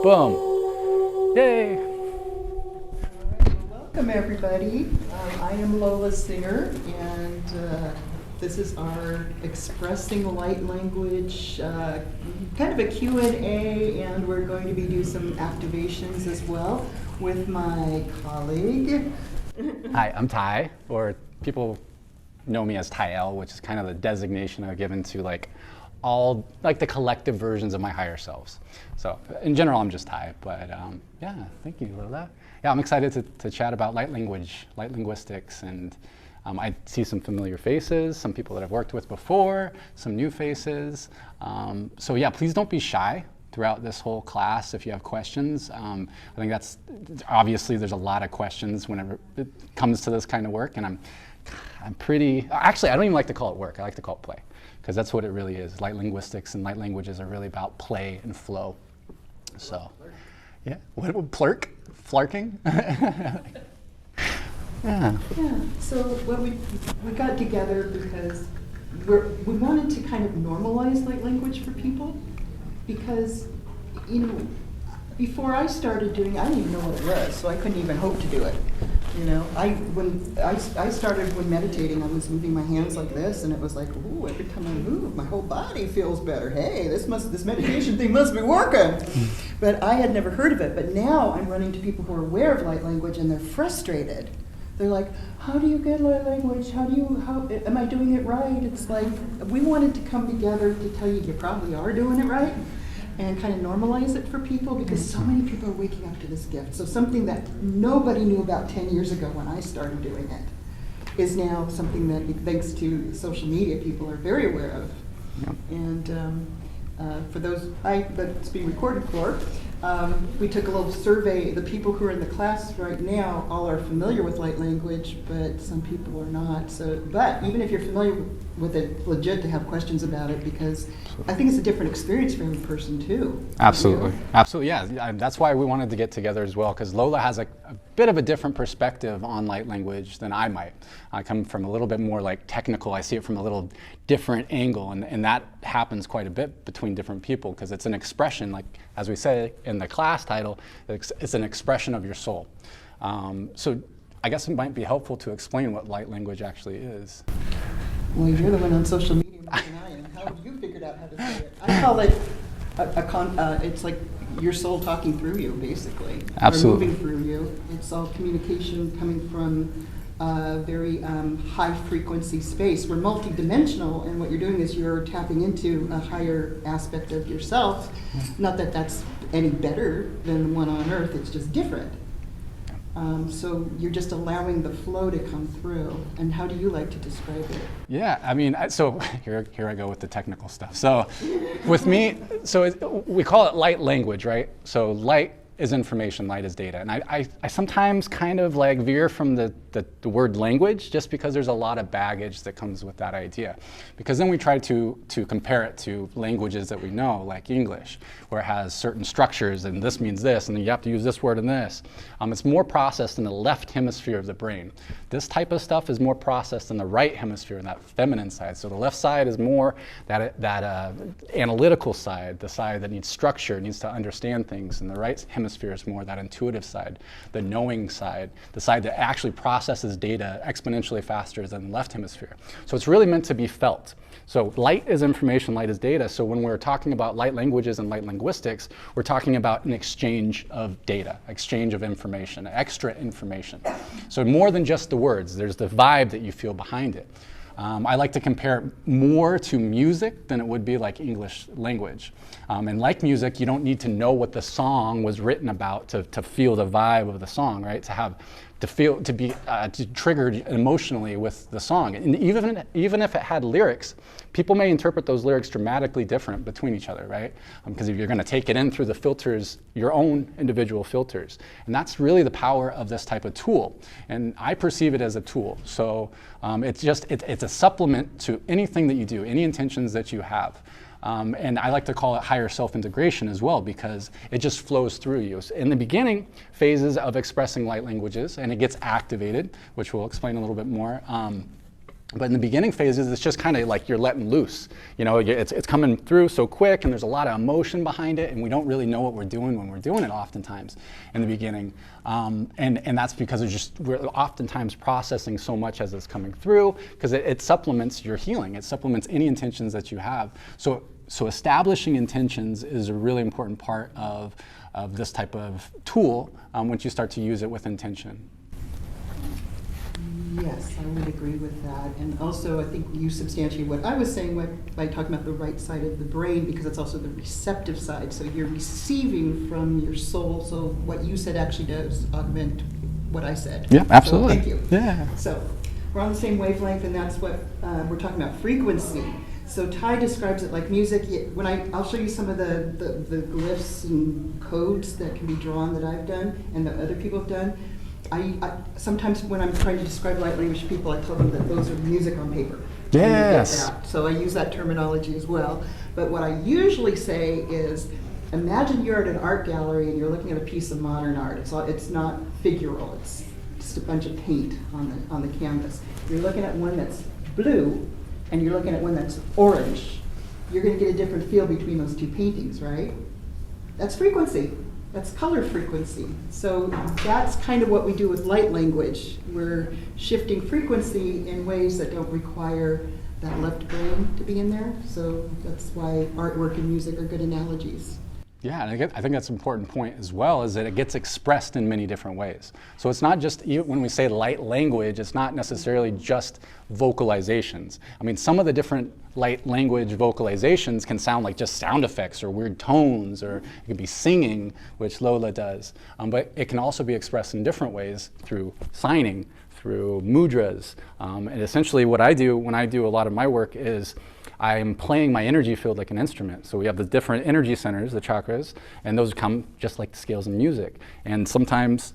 Boom. Yay. Welcome everybody. I am Lola Singer, and this is our Expressing Light Language, kind of a Q&A, and we're going to be doing some activations as well with my colleague. Hi, I'm Ty, or people know me as TY-EL, which is kind of the designation I've given to all the collective versions of my higher selves. So in general, I'm just Ty, but yeah, thank you, Lola. Yeah, I'm excited to chat about light language, light linguistics, and I see some familiar faces, some people that I've worked with before, some new faces. So yeah, please don't be shy throughout this whole class if you have questions. I think that's, obviously there's a lot of questions whenever it comes to this kind of work, and I'm pretty, actually I don't even like to call it work, I like to call it play, because that's what it really is. Light linguistics and light languages are really about play and flow. So, yeah, what plurk? Flarking? Yeah. Yeah, so we got together because we wanted to kind of normalize light language for people, because, you know, before I started doing it, I didn't even know what it was, so I couldn't even hope to do it. You know, when I started when meditating, I was moving my hands like this, and it was like, ooh, every time I move, my whole body feels better. Hey, this meditation thing must be working. But I had never heard of it. But now I'm running to people who are aware of light language, and they're frustrated. They're like, how do you get light language? How am I doing it right? It's like, we wanted to come together to tell you probably are doing it right, and kind of normalize it for people, because so many people are waking up to this gift. So something that nobody knew about 10 years ago when I started doing it is now something that, thanks to social media, people are very aware of. Yep. And for those that's being recorded for, we took a little survey. The people who are in the class right now all are familiar with light language, but some people are not. So, but even if you're familiar with it, legit to have questions about it, because I think it's a different experience for every person too. Absolutely, You know? absolutely, yeah. That's why we wanted to get together as well, because Lola has a bit of a different perspective on light language than I might. I come from a little bit more technical. I see it from a little different angle, and that happens quite a bit between different people, because it's an expression, as we say in the class title, it's an expression of your soul. So I guess it might be helpful to explain what light language actually is. Well, you're the one on social media more than I am. How have you figured out how to say it? I call it it's like your soul talking through you, basically. Absolutely. Or moving through you. It's all communication coming from a very high frequency space. We're multidimensional, and what you're doing is you're tapping into a higher aspect of yourself. Not that that's any better than the one on Earth, it's just different. So you're just allowing the flow to come through. And how do you like to describe it? Yeah, I mean, so here I go with the technical stuff. So with me, we call it light language, right? So light is information, light is data. And I sometimes kind of veer from the word language, just because there's a lot of baggage that comes with that idea. Because then we try to compare it to languages that we know, like English, where it has certain structures, and this means this, and then you have to use this word and this. It's more processed in the left hemisphere of the brain. This type of stuff is more processed in the right hemisphere, in that feminine side. So the left side is more that analytical side, the side that needs structure, needs to understand things, and the right hemisphere is more that intuitive side, the knowing side, the side that actually processes data exponentially faster than the left hemisphere. So it's really meant to be felt. So light is information, light is data. So when we're talking about light languages and light linguistics, we're talking about an exchange of data, exchange of information, extra information. So more than just the words, there's the vibe that you feel behind it. I like to compare it more to music than it would be like English language. And like music, you don't need to know what the song was written about to feel the vibe of the song, right? To be triggered emotionally with the song. And even if it had lyrics, people may interpret those lyrics dramatically different between each other, right? Because if you're going to take it in through the filters, your own individual filters. And that's really the power of this type of tool. And I perceive it as a tool. So it's a supplement to anything that you do, any intentions that you have. And I like to call it higher self-integration as well, because it just flows through you. So in the beginning phases of expressing light languages, and it gets activated, which we'll explain a little bit more, But in the beginning phases, it's just kind of like you're letting loose. You know, it's coming through so quick, and there's a lot of emotion behind it, and we don't really know what we're doing when we're doing it oftentimes in the beginning. And that's because we're oftentimes processing so much as it's coming through, because it supplements your healing. It supplements any intentions that you have. So establishing intentions is a really important part of this type of tool once you start to use it with intention. Yes, I would agree with that. And also, I think you substantiate what I was saying by talking about the right side of the brain, because it's also the receptive side. So you're receiving from your soul. So what you said actually does augment what I said. Yeah, absolutely. So thank you. Yeah. So we're on the same wavelength, and that's what we're talking about, frequency. So Ty describes it like music. I'll show you some of the glyphs and codes that can be drawn that I've done and that other people have done. I sometimes when I'm trying to describe light language to people, I tell them that those are music on paper. Yes. So I use that terminology as well. But what I usually say is, imagine you're at an art gallery and you're looking at a piece of modern art. It's not figural. It's just a bunch of paint on the canvas. You're looking at one that's blue, and you're looking at one that's orange. You're going to get a different feel between those two paintings, right? That's frequency. That's color frequency. So that's kind of what we do with light language. We're shifting frequency in ways that don't require that left brain to be in there. So that's why artwork and music are good analogies. Yeah, and I think that's an important point as well, is that it gets expressed in many different ways. So it's not just, when we say light language, it's not necessarily just vocalizations. I mean, some of the different light language vocalizations can sound like just sound effects or weird tones, or it could be singing, which Lola does. But it can also be expressed in different ways through signing, through mudras. And essentially what I do when I do a lot of my work is I'm playing my energy field like an instrument. So we have the different energy centers, the chakras, and those come just like the scales in music. And sometimes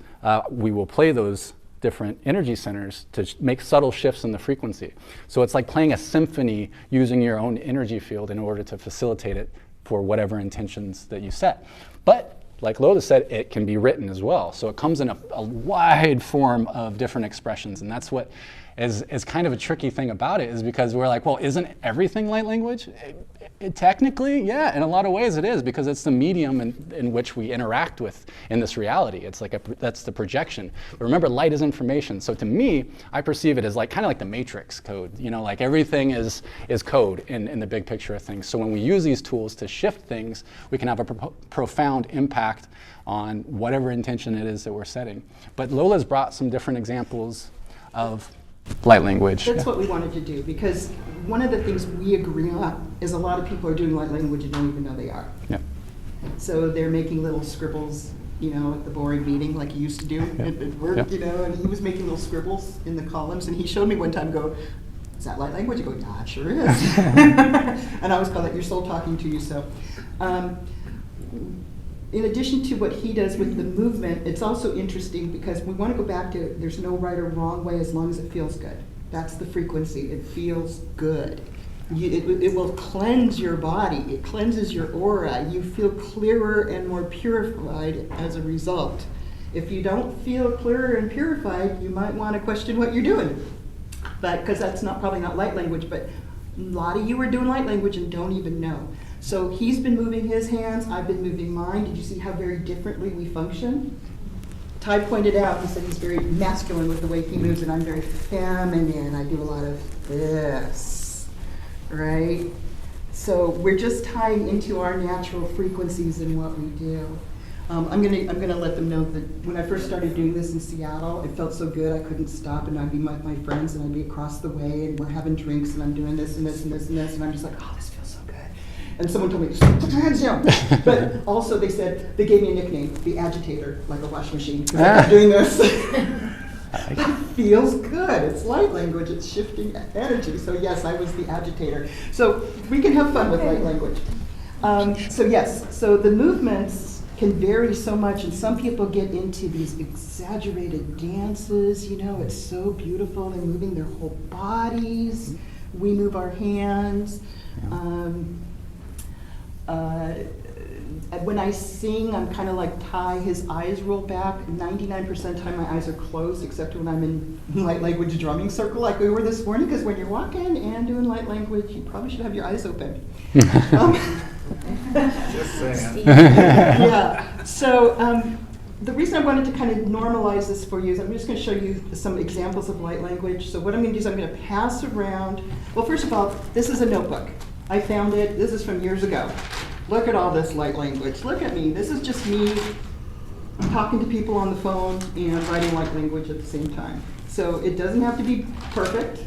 we will play those different energy centers to make subtle shifts in the frequency. So it's like playing a symphony using your own energy field in order to facilitate it for whatever intentions that you set. But like Lola said, it can be written as well. So it comes in a wide form of different expressions, and that's what is kind of a tricky thing about it, is because we're like, well, isn't everything light language? Technically, yeah, in a lot of ways it is, because it's the medium in which we interact with in this reality. It's like that's the projection. But remember, light is information. So to me, I perceive it as like kind of like the matrix code. You know, like everything is code in the big picture of things. So when we use these tools to shift things, we can have a profound impact on whatever intention it is that we're setting. But Lola's brought some different examples of light language. That's what we wanted to do, because one of the things we agree on is a lot of people are doing light language and don't even know they are. Yeah. So they're making little scribbles, you know, at the boring meeting like you used to do at work, you know, and he was making little scribbles in the columns, and he showed me one time, go, is that light language? I go, yeah, it sure is. And I always call it your soul talking to you. So in addition to what he does with the movement, it's also interesting because we want to go back to there's no right or wrong way as long as it feels good. That's the frequency. It feels good. It will cleanse your body. It cleanses your aura. You feel clearer and more purified as a result. If you don't feel clearer and purified, you might want to question what you're doing. But because that's probably not light language, but a lot of you are doing light language and don't even know. So he's been moving his hands, I've been moving mine. Did you see how very differently we function? Ty pointed out, he said he's very masculine with the way he moves, and I'm very feminine. I do a lot of this, right? So we're just tying into our natural frequencies in what we do. I'm gonna let them know that when I first started doing this in Seattle, it felt so good I couldn't stop, and I'd be with my friends, and I'd be across the way, and we're having drinks, and I'm doing this and this and this and this, and I'm just like, oh, this feels so good. And someone told me, put your hands down. But also they said, they gave me a nickname, the agitator, like a washing machine, because I kept doing this. It feels good. It's light language. It's shifting energy. So yes, I was the agitator. So we can have fun with light language. So yes, so the movements can vary so much, and some people get into these exaggerated dances. You know, it's so beautiful. They're moving their whole bodies. We move our hands. And when I sing, I'm kind of like Ty, his eyes roll back. 99% of the time my eyes are closed, except when I'm in light language drumming circle like we were this morning, because when you're walking and doing light language, you probably should have your eyes open. Just saying. Yeah, so the reason I wanted to kind of normalize this for you is I'm just going to show you some examples of light language. So what I'm going to do is I'm going to pass around, well, first of all, this is a notebook. I found it, this is from years ago. Look at all this light language. Look at me. This is just me talking to people on the phone and writing light language at the same time. So it doesn't have to be perfect,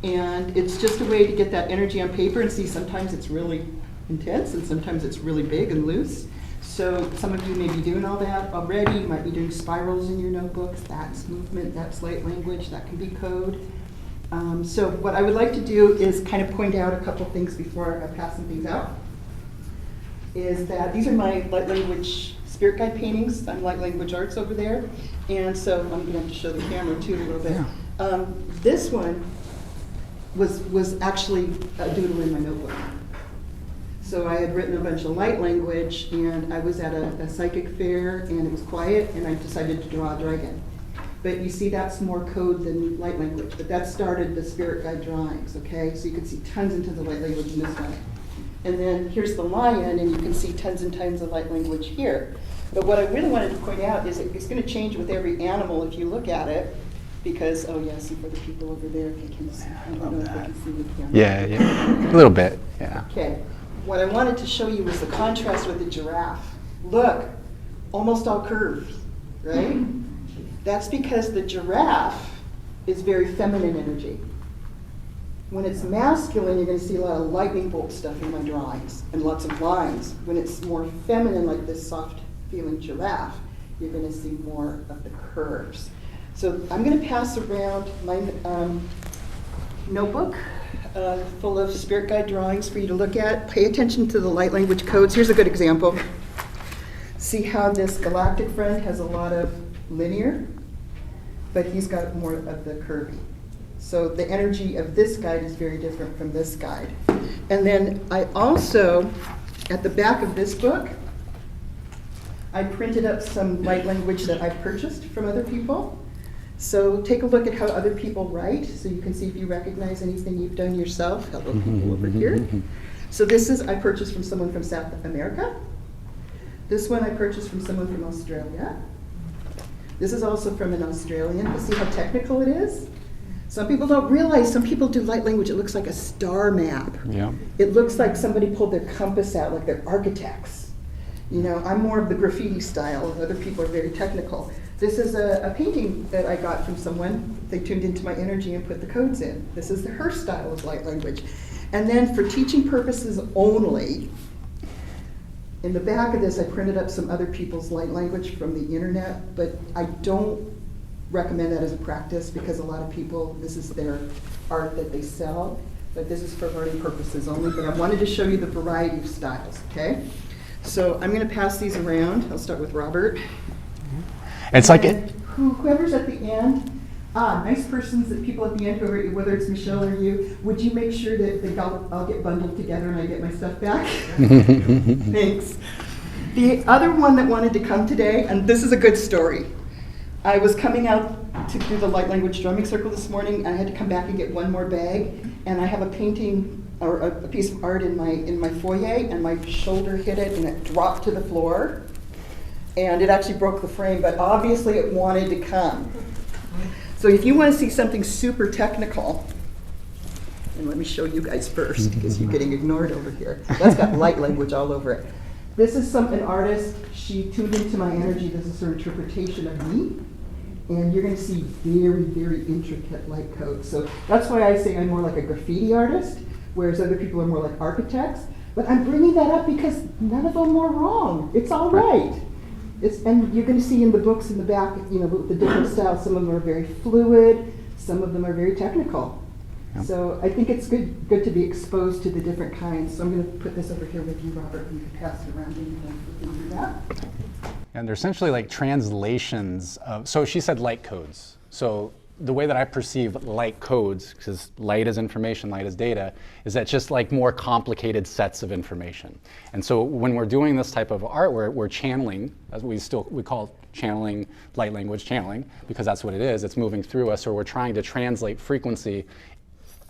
and it's just a way to get that energy on paper and see sometimes it's really intense and sometimes it's really big and loose. So some of you may be doing all that already. You might be doing spirals in your notebooks. That's movement, that's light language, that can be code. So what I would like to do is kind of point out a couple things before I pass some things out. Is that these are my light language spirit guide paintings. I'm light language arts over there. And so I'm going to have to show the camera too a little bit. Yeah. This one was actually a doodle in my notebook. So I had written a bunch of light language, and I was at a psychic fair, and it was quiet, and I decided to draw a dragon. But you see that's more code than light language, but that started the spirit guide drawings, okay? So you can see tons and tons of light language in this one. And then here's the lion, and you can see tons and tons of light language here. But what I really wanted to point out is it's going to change with every animal if you look at it, because, oh yes, and for the people over there, if they can see, I don't know if they can see the camera. Yeah, a little bit, yeah. Okay, what I wanted to show you was the contrast with the giraffe. Look, almost all curved, right? That's because the giraffe is very feminine energy. When it's masculine, you're going to see a lot of lightning bolt stuff in my drawings and lots of lines. When it's more feminine, like this soft feeling giraffe, you're going to see more of the curves. So I'm going to pass around my notebook full of spirit guide drawings for you to look at. Pay attention to the light language codes. Here's a good example. See how this galactic friend has a lot of linear, but he's got more of the curvy. So the energy of this guide is very different from this guide. And then I also, at the back of this book, I printed up some light language that I purchased from other people. So take a look at how other people write, so you can see if you recognize anything you've done yourself. Hello, people over here. So this is, I purchased from someone from South America. This one I purchased from someone from Australia. This is also from an Australian. But see how technical it is? Some people don't realize, some people do light language, it looks like a star map. Yeah. It looks like somebody pulled their compass out, like they're architects. You know, I'm more of the graffiti style, other people are very technical. This is a painting that I got from someone. They tuned into my energy and put the codes in. This is her style of light language. And then for teaching purposes only, in the back of this I printed up some other people's light language from the internet, but I don't recommend that as a practice because a lot of people, this is their art that they sell, but this is for learning purposes only. But I wanted to show you the variety of styles, okay? So I'm going to pass these around. I'll start with Robert. It's like And whoever's at the end, nice persons, that people at the end, whoever, whether it's Michelle or you, would you make sure that they all get bundled together and I get my stuff back? Thanks. The other one that wanted to come today, and this is a good story. I was coming out to do the light language drumming circle this morning. I had to come back and get one more bag, and I have a painting or a piece of art in my foyer, and my shoulder hit it, and it dropped to the floor, and it actually broke the frame. But obviously, it wanted to come. So if you want to see something super technical, and let me show you guys first, because you're getting ignored over here. That's got light language all over it. This is an artist. She tuned into my energy. This is her interpretation of me. And you're going to see very, very intricate light codes. So that's why I say I'm more like a graffiti artist, whereas other people are more like architects. But I'm bringing that up because none of them are wrong. It's all right. And you're going to see in the books in the back, you know, the different styles. Some of them are very fluid. Some of them are very technical. Yep. So I think it's good to be exposed to the different kinds. So I'm going to put this over here with you, Robert, and you can pass it around and we can do that. And they're essentially like translations of, so she said light codes. So the way that I perceive light codes, because light is information, light is data, is that just like more complicated sets of information. And so when we're doing this type of art, we're channeling, as we call channeling, light language channeling, because that's what it is. It's moving through us, or we're trying to translate frequency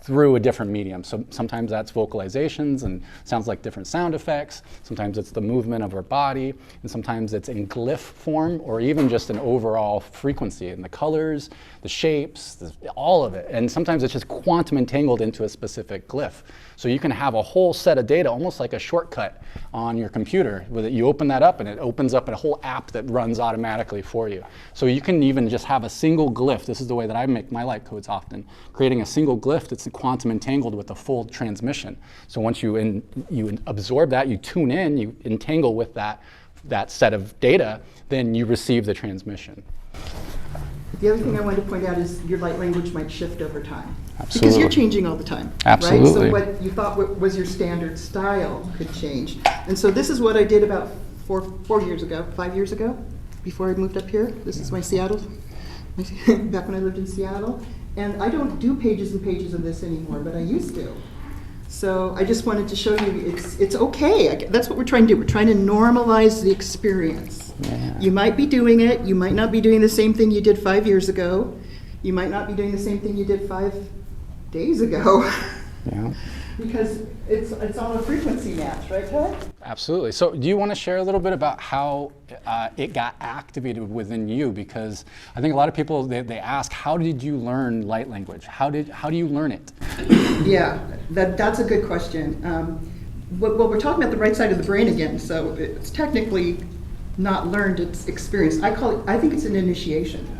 through a different medium. So sometimes that's vocalizations and sounds like different sound effects. Sometimes it's the movement of our body, and sometimes it's in glyph form, or even just an overall frequency and the colors, the shapes, all of it. And sometimes it's just quantum entangled into a specific glyph. So you can have a whole set of data, almost like a shortcut on your computer. With it, you open that up and it opens up a whole app that runs automatically for you. So you can even just have a single glyph. This is the way that I make my light codes often. Creating a single glyph that's quantum entangled with the full transmission. So once you absorb that, you tune in, you entangle with that set of data, then you receive the transmission. The other thing I wanted to point out is your light language might shift over time. Absolutely. Because you're changing all the time. Absolutely. Right? So what you thought was your standard style could change. And so this is what I did about 5 years ago, before I moved up here. This is my Seattle, back when I lived in Seattle. And I don't do pages and pages of this anymore, but I used to. So I just wanted to show you it's okay. That's what we're trying to do. We're trying to normalize the experience. Yeah. You might be doing it. You might not be doing the same thing you did 5 years ago. You might not be doing the same thing you did 5 days ago. Yeah. Because it's all a frequency match, right, Ted? Absolutely. So do you want to share a little bit about how it got activated within you? Because I think a lot of people, they ask, how did you learn light language? How do you learn it? Yeah, that's a good question. Well, we're talking about the right side of the brain again, so it's technically not learned, it's experienced. I think it's an initiation.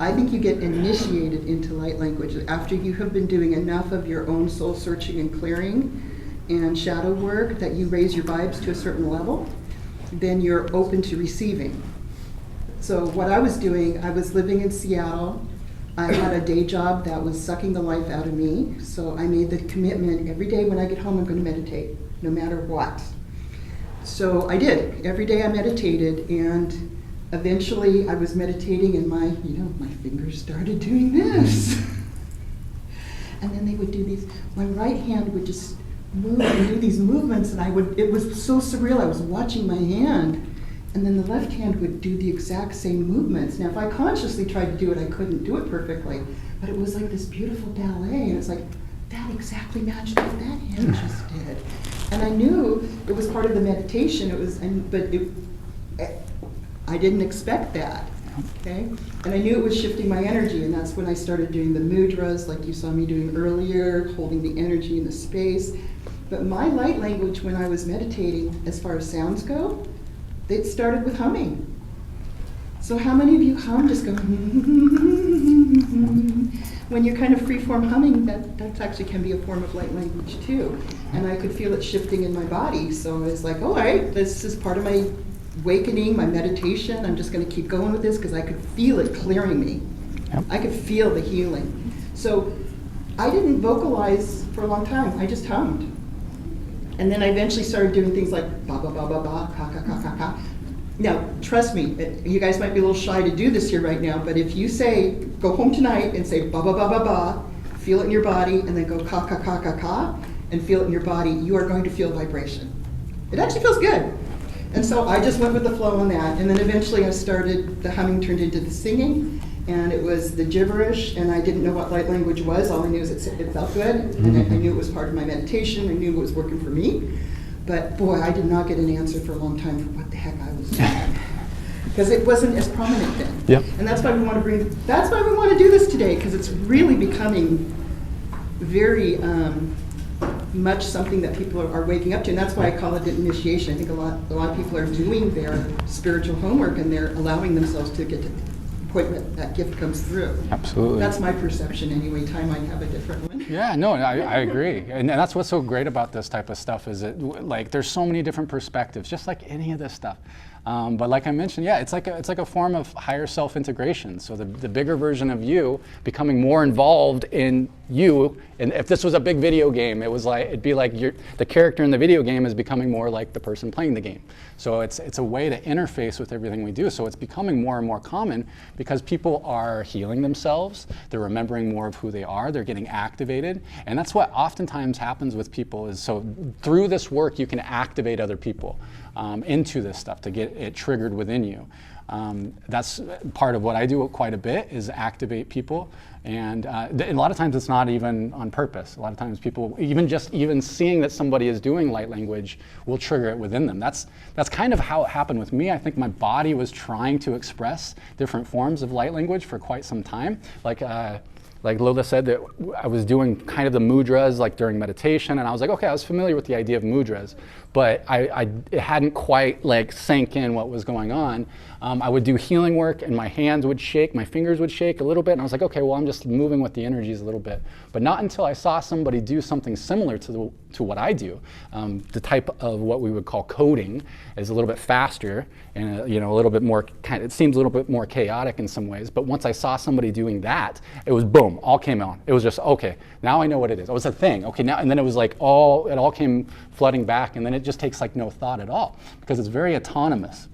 I think you get initiated into light language after you have been doing enough of your own soul searching and clearing and shadow work that you raise your vibes to a certain level, then you're open to receiving. So what I was doing, I was living in Seattle. I had a day job that was sucking the life out of me, so I made the commitment every day when I get home I'm going to meditate, no matter what. So I did. Every day I meditated, and eventually I was meditating and my fingers started doing this. And then they would do these, my right hand would just move and do these movements, and it was so surreal. I was watching my hand, and then the left hand would do the exact same movements. Now if I consciously tried to do it, I couldn't do it perfectly, but it was like this beautiful ballet, and it's like, that exactly matched what that hand just did. And I knew it was part of the meditation, I didn't expect that, okay? And I knew it was shifting my energy, and that's when I started doing the mudras, like you saw me doing earlier, holding the energy in the space. But my light language when I was meditating, as far as sounds go, it started with humming. So how many of you hum, just go, when you're kind of free-form humming, that actually can be a form of light language too. And I could feel it shifting in my body, so I was like, all right, this is part of my awakening, my meditation. I'm just going to keep going with this because I could feel it clearing me. Yep. I could feel the healing. So I didn't vocalize for a long time. I just hummed. And then I eventually started doing things like ba ba ba ba ba, ka ka ka ka ka. Now, trust me, you guys might be a little shy to do this here right now, but if you go home tonight and say ba ba ba ba ba, feel it in your body, and then go ka ka ka ka ka, and feel it in your body, you are going to feel vibration. It actually feels good. And so I just went with the flow on that, and then eventually the humming turned into the singing, and it was the gibberish, and I didn't know what light language was. All I knew is it felt good, and I knew it was part of my meditation. I knew it was working for me. But boy, I did not get an answer for a long time for what the heck I was doing. Because it wasn't as prominent then. Yep. And that's why we want to do this today, because it's really becoming very much something that people are waking up to, and that's why I call it an initiation. I think a lot of people are doing their spiritual homework, and they're allowing themselves to get to the point that gift comes through. Absolutely. That's my perception anyway. Ty might have a different one. Yeah, no, I agree. And that's what's so great about this type of stuff is that, like, there's so many different perspectives, just like any of this stuff. But like I mentioned, yeah, it's like a form of higher self-integration. So the bigger version of you becoming more involved in you. And if this was a big video game, it'd be like the character in the video game is becoming more like the person playing the game. So it's a way to interface with everything we do. So it's becoming more and more common because people are healing themselves. They're remembering more of who they are. They're getting activated. And that's what oftentimes happens with people is, so through this work, you can activate other people into this stuff to get it triggered within you. That's part of what I do quite a bit, is activate people. And a lot of times it's not even on purpose. A lot of times people, even seeing that somebody is doing light language will trigger it within them. That's kind of how it happened with me. I think my body was trying to express different forms of light language for quite some time. Like Lola said, that I was doing kind of the mudras like during meditation, and I was like, okay, I was familiar with the idea of mudras, but it hadn't quite like sank in what was going on. I would do healing work and my hands would shake, my fingers would shake a little bit, and I was like, okay, well, I'm just moving with the energies a little bit. But not until I saw somebody do something similar to what I do. The type of what we would call coding is a little bit faster and a little bit more, it seems a little bit more chaotic in some ways, but once I saw somebody doing that, it was boom, all came on. It was just, okay, now I know what it is. It was a thing, okay, now, and then it was like it all came flooding back, and then it just takes like no thought at all, because it's very autonomous.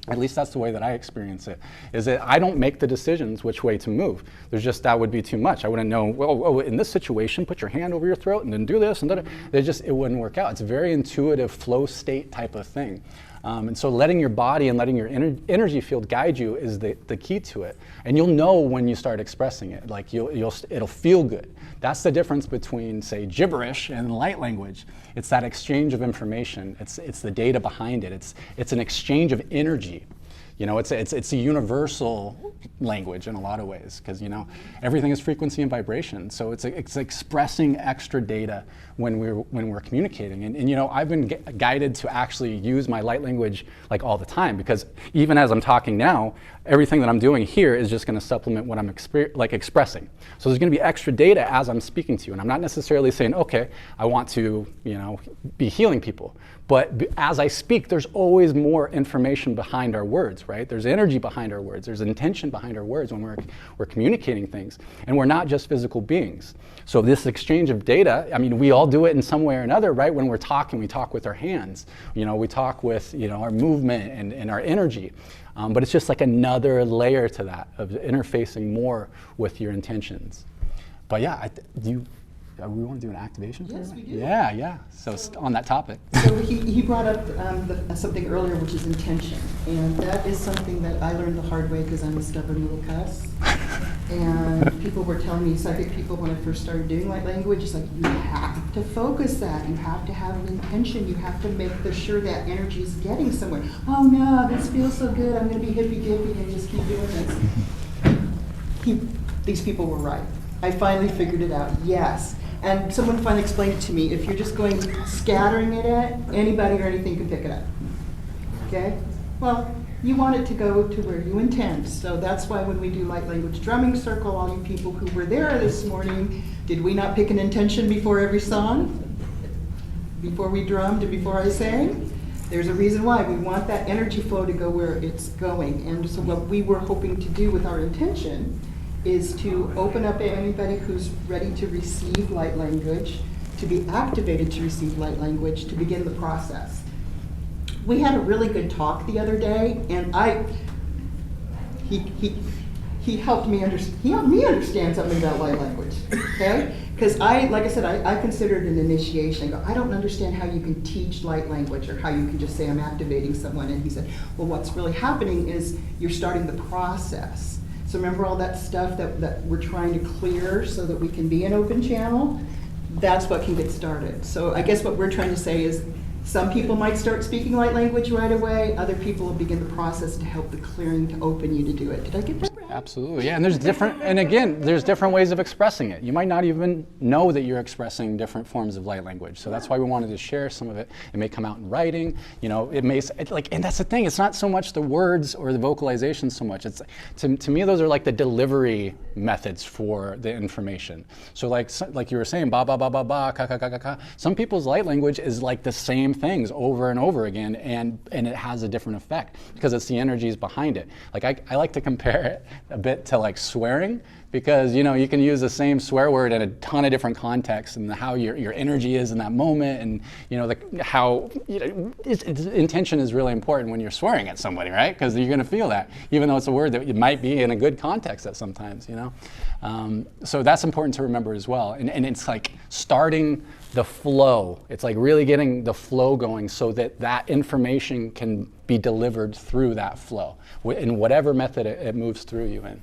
At least that's the way that I experience it, is that I don't make the decisions which way to move. That would be too much. I wouldn't know, well, in this situation, put your hand over your throat and then do this, and it wouldn't work out. It's a very intuitive flow state type of thing. And so letting your body and letting your energy field guide you is the key to it. And you'll know when you start expressing it, like it'll feel good. That's the difference between, say, gibberish and light language. It's that exchange of information. It's the data behind it. It's an exchange of energy. It's a universal language in a lot of ways, because everything is frequency and vibration. So it's expressing extra data when we're communicating. And I've been guided to actually use my light language like all the time, because even as I'm talking now, everything that I'm doing here is just going to supplement what I'm expressing. So there's going to be extra data as I'm speaking to you, and I'm not necessarily saying, okay, I want to be healing people. But as I speak, there's always more information behind our words, right? There's energy behind our words. There's intention behind our words when we're communicating things. And we're not just physical beings. So this exchange of data, I mean, we all do it in some way or another, right? When we're talking, we talk with our hands. We talk with, our movement and our energy. But it's just like another layer to that of interfacing more with your intentions. But yeah, we want to do an activation? Yes, we do. Yeah. So on that topic. So he brought up something earlier, which is intention. And that is something that I learned the hard way because I'm a stubborn little cuss. And people were telling me, psychic people, when I first started doing light language, it's like, you have to focus that. You have to have an intention. You have to make sure that energy is getting somewhere. Oh no, this feels so good. I'm going to be hippy-dippy and just keep doing this. These people were right. I finally figured it out, yes. And someone finally explained it to me. If you're just scattering it at anybody or anything can pick it up. Okay? Well, you want it to go to where you intend. So that's why when we do light language drumming circle, all you people who were there this morning, did we not pick an intention before every song? Before we drummed and before I sang? There's a reason why. We want that energy flow to go where it's going. And so what we were hoping to do with our intention is to open up anybody who's ready to receive light language, to be activated to receive light language, to begin the process. We had a really good talk the other day, and he helped me understand something about light language, okay? Because like I said, I consider it an initiation. I don't understand how you can teach light language or how you can just say I'm activating someone. And he said, well, what's really happening is you're starting the process. So remember all that stuff that we're trying to clear so that we can be an open channel? That's what can get started. So I guess what we're trying to say is some people might start speaking light language right away. Other people will begin the process to help the clearing to open you to do it. Did I get that right? Absolutely, yeah. And there's different ways of expressing it. You might not even know that you're expressing different forms of light language. So that's why we wanted to share some of it. It may come out in writing. And that's the thing. It's not so much the words or the vocalizations so much. It's to me those are like the delivery methods for the information. So like you were saying, ba ba ba ba ba, ka ka ka ka ka. Some people's light language is like the same things over and over again, and it has a different effect because it's the energies behind it. Like I like to compare it a bit to like swearing, because you know you can use the same swear word in a ton of different contexts, and how your energy is in that moment, and you know how its intention is really important when you're swearing at somebody, right? Because you're going to feel that, even though it's a word that it might be in a good context at sometimes, you know. So that's important to remember as well, and it's like starting the flow. It's like really getting the flow going so that that information can be delivered through that flow in whatever method it moves through you in.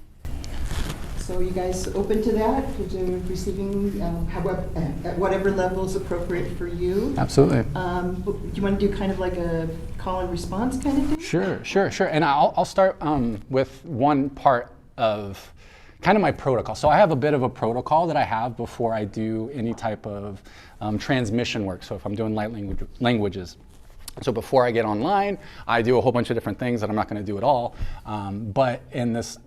So you guys open to that, to receiving however, at whatever level is appropriate for you? Absolutely. Do you want to do kind of like a call and response kind of thing? Sure. And I'll start with one part of kind of my protocol. So I have a bit of a protocol that I have before I do any type of transmission work. So if I'm doing light languages. So before I get online, I do a whole bunch of different things that I'm not going to do at all. But in this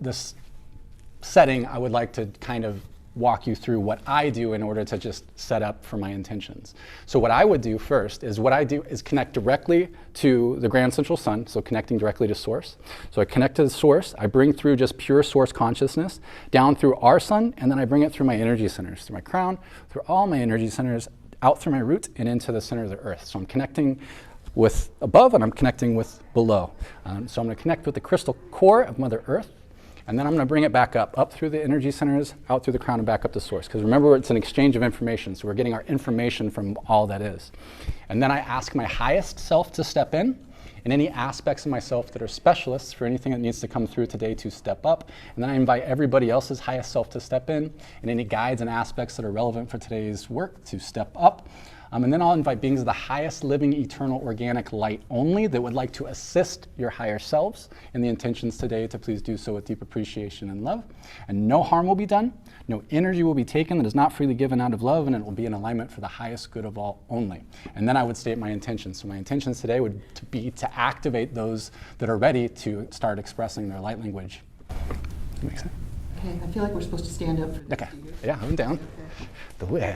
setting, I would like to kind of walk you through what I do in order to just set up for my intentions. So what I would do first is connect directly to the Grand Central Sun, so connecting directly to source. So I connect to the source, I bring through just pure source consciousness down through our sun, and then I bring it through my energy centers, through my crown, through all my energy centers, out through my root and into the center of the earth. So I'm connecting with above and I'm connecting with below. So I'm going to connect with the crystal core of Mother Earth. And then I'm going to bring it back up through the energy centers, out through the crown, and back up to source. Because remember, it's an exchange of information, so we're getting our information from all that is. And then I ask my highest self to step in, and any aspects of myself that are specialists for anything that needs to come through today to step up. And then I invite everybody else's highest self to step in, and any guides and aspects that are relevant for today's work to step up. And then I'll invite beings of the highest living, eternal, organic light only that would like to assist your higher selves in the intentions today to please do so with deep appreciation and love. And no harm will be done, no energy will be taken that is not freely given out of love, and it will be in alignment for the highest good of all only. And then I would state my intentions. So my intentions today would be to activate those that are ready to start expressing their light language. Make sense? Okay, I feel like we're supposed to stand up for this. Okay, yeah, I'm down. The way.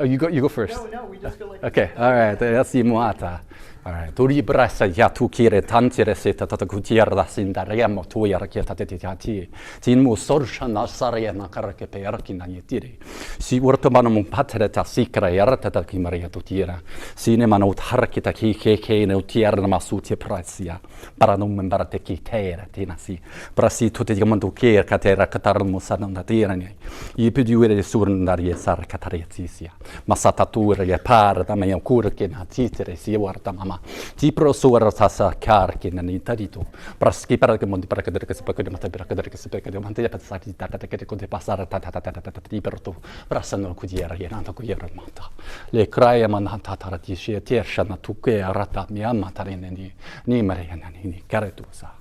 Oh, you go first. No, we just go like Okay, all right, that's the muata. All right. Turi brasa ya tu kire tantire seta tata kutiera sinda remo tu ya raketa teti tin mu sorsha na sarya na karake pe arkina yetiri si urtomano mun patre ta sikra yarata ta kimaria tu tira sine mano harakita ki ke ne utiera ma suti prasia para non membara te ki tera tinasi prasi tutte diamando ke katera katar musana na tirani I pidiure surnar ye sar kataretisia masata tur ye par da me kur ke na titere si warta ti prosura tasa karki na nitarito praski para que monti para que de que se pode matar para que se pode manter para sair da que de passar ti perto prasano kudiera ye na ko yera mata le kraia manata tarati she tiersha na tuke rata mi amata ni mare na ni karetusa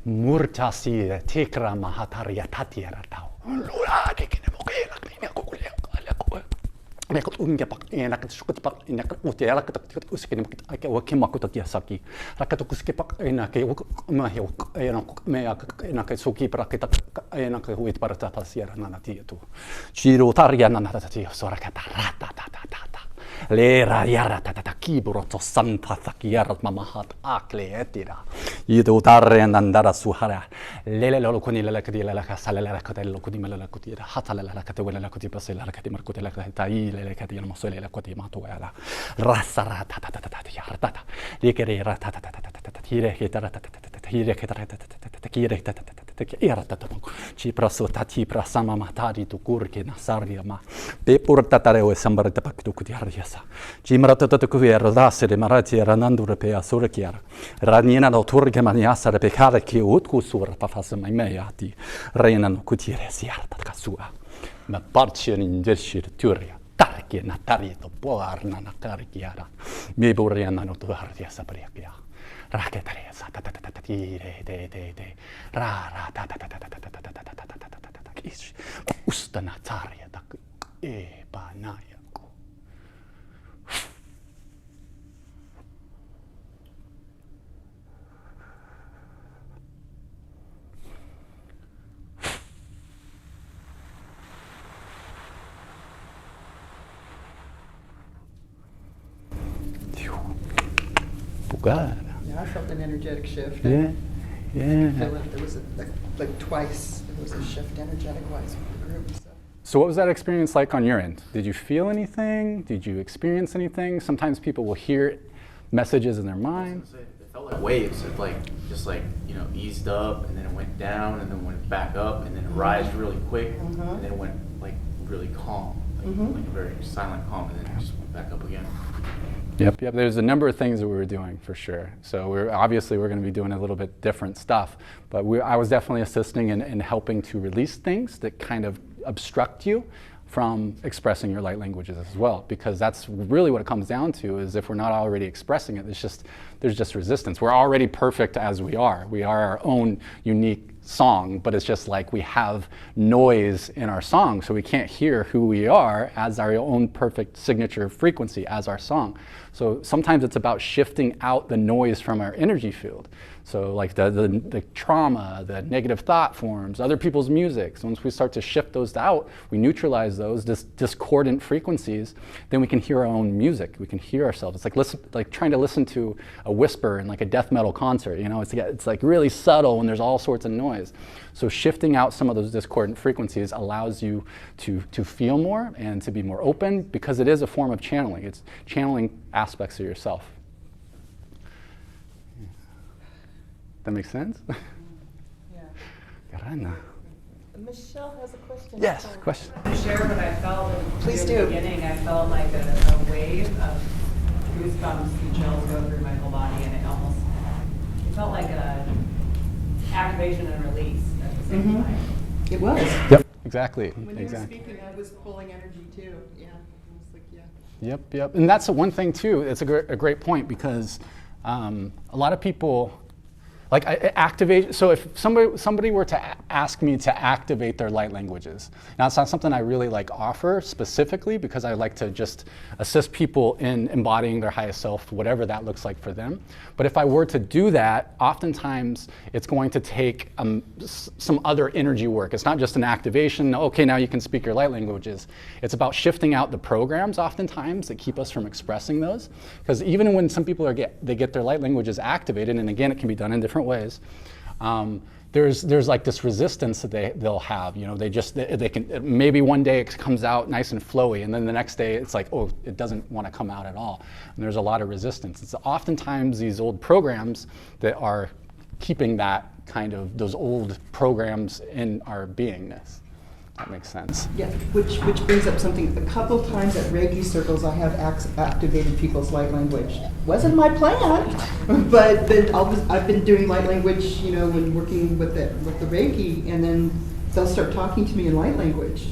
Murtasi tikra mahataria tatiera tau. Lula kikine mokela kine kukulia kale. Nekot unge pak enak sukut pak enak utiara ketak usikine ake wakim aku takia saki. Rakat kuske pak enak mahi enak me enak suki prakita enak huit parata pasiera nanati tu. Chiro taria nanati sorakata rata tata. Lera yara tata kiburo to santa takiarat mamahat akle etira. Yidu tarre nandara suhara. Lele lolo kuni lele kadi lele kasale lele kadi lolo kuni lele kadi hata lele kadi wele kadi pasel lele kadi markute lele kadi lele kadi mosole lele kadi matuela. Rasa tata yara tata. Likere rata tata hire hitara tata hire hitara tata kire tata era tata ci praso tati prasama matari tu kurke nasaria ma pe portatare o sambare tapak tu kutiariasa ci marata tata kuviera dasere marati era nandure pe asurkiara ranina no turke maniasa re pecare che utku sur pa fasa mai meati reina no kutiere siarta kasua ma parcien in dershir turia tarke natari to poarna na karkiara me borena no tuaria sapriakia raketare sa tata tire de ra tata ish ustana taria tak e banaya ko Bugada. Yeah, I felt an energetic shift. Yeah. I feel like there was like twice there was a shift energetic-wise with the group. So what was that experience like on your end? Did you feel anything? Did you experience anything? Sometimes people will hear messages in their mind. It felt like waves. It just eased up, and then it went down, and then went back up, and then it rised really quick, and then it went like really calm, like a very silent calm, and then it just went back up again. Yep. There's a number of things that we were doing for sure. So we're going to be doing a little bit different stuff, but I was definitely assisting in helping to release things that kind of obstruct you from expressing your light languages as well, because that's really what it comes down to. Is if we're not already expressing it, there's just resistance. We're already perfect as we are. We are our own unique song, but it's just like we have noise in our song, so we can't hear who we are as our own perfect signature frequency as our song. So sometimes it's about shifting out the noise from our energy field. So like the trauma, the negative thought forms, other people's music. So once we start to shift those out, we neutralize those discordant frequencies, then we can hear our own music. We can hear ourselves. It's like trying to listen to a whisper in like a death metal concert. You know, it's like really subtle and there's all sorts of noise. So shifting out some of those discordant frequencies allows you to feel more and to be more open, because it is a form of channeling. It's channeling aspects of yourself. That makes sense? Yeah. Carana. Michelle has a question. Yes, question. To share what I felt Please in do. the beginning. I felt like a wave of goosebumps and chills go through my whole body, and it felt like a activation and release at the same time. It was. Yep, exactly. When you exactly. were speaking, I was pulling energy too. Yeah. I was like, yeah. Yep. And that's the one thing too. It's a great point, because a lot of people like activate. So if somebody were to ask me to activate their light languages, now it's not something I really like offer specifically, because I like to just assist people in embodying their highest self, whatever that looks like for them. But if I were to do that, oftentimes it's going to take some other energy work. It's not just an activation. Okay, now you can speak your light languages. It's about shifting out the programs oftentimes that keep us from expressing those. Because even when some people they get their light languages activated, and again, it can be done in different ways. There's like this resistance that they'll have. You know, they can, maybe one day it comes out nice and flowy, and then the next day it's like, oh, it doesn't want to come out at all. And there's a lot of resistance. It's oftentimes these old programs that are keeping those old programs in our beingness. That makes sense. Yeah, which brings up something. A couple times at Reiki circles, I have activated people's light language. Wasn't my plan, but then I've been doing light language, you know, when working with the Reiki, and then they'll start talking to me in light language.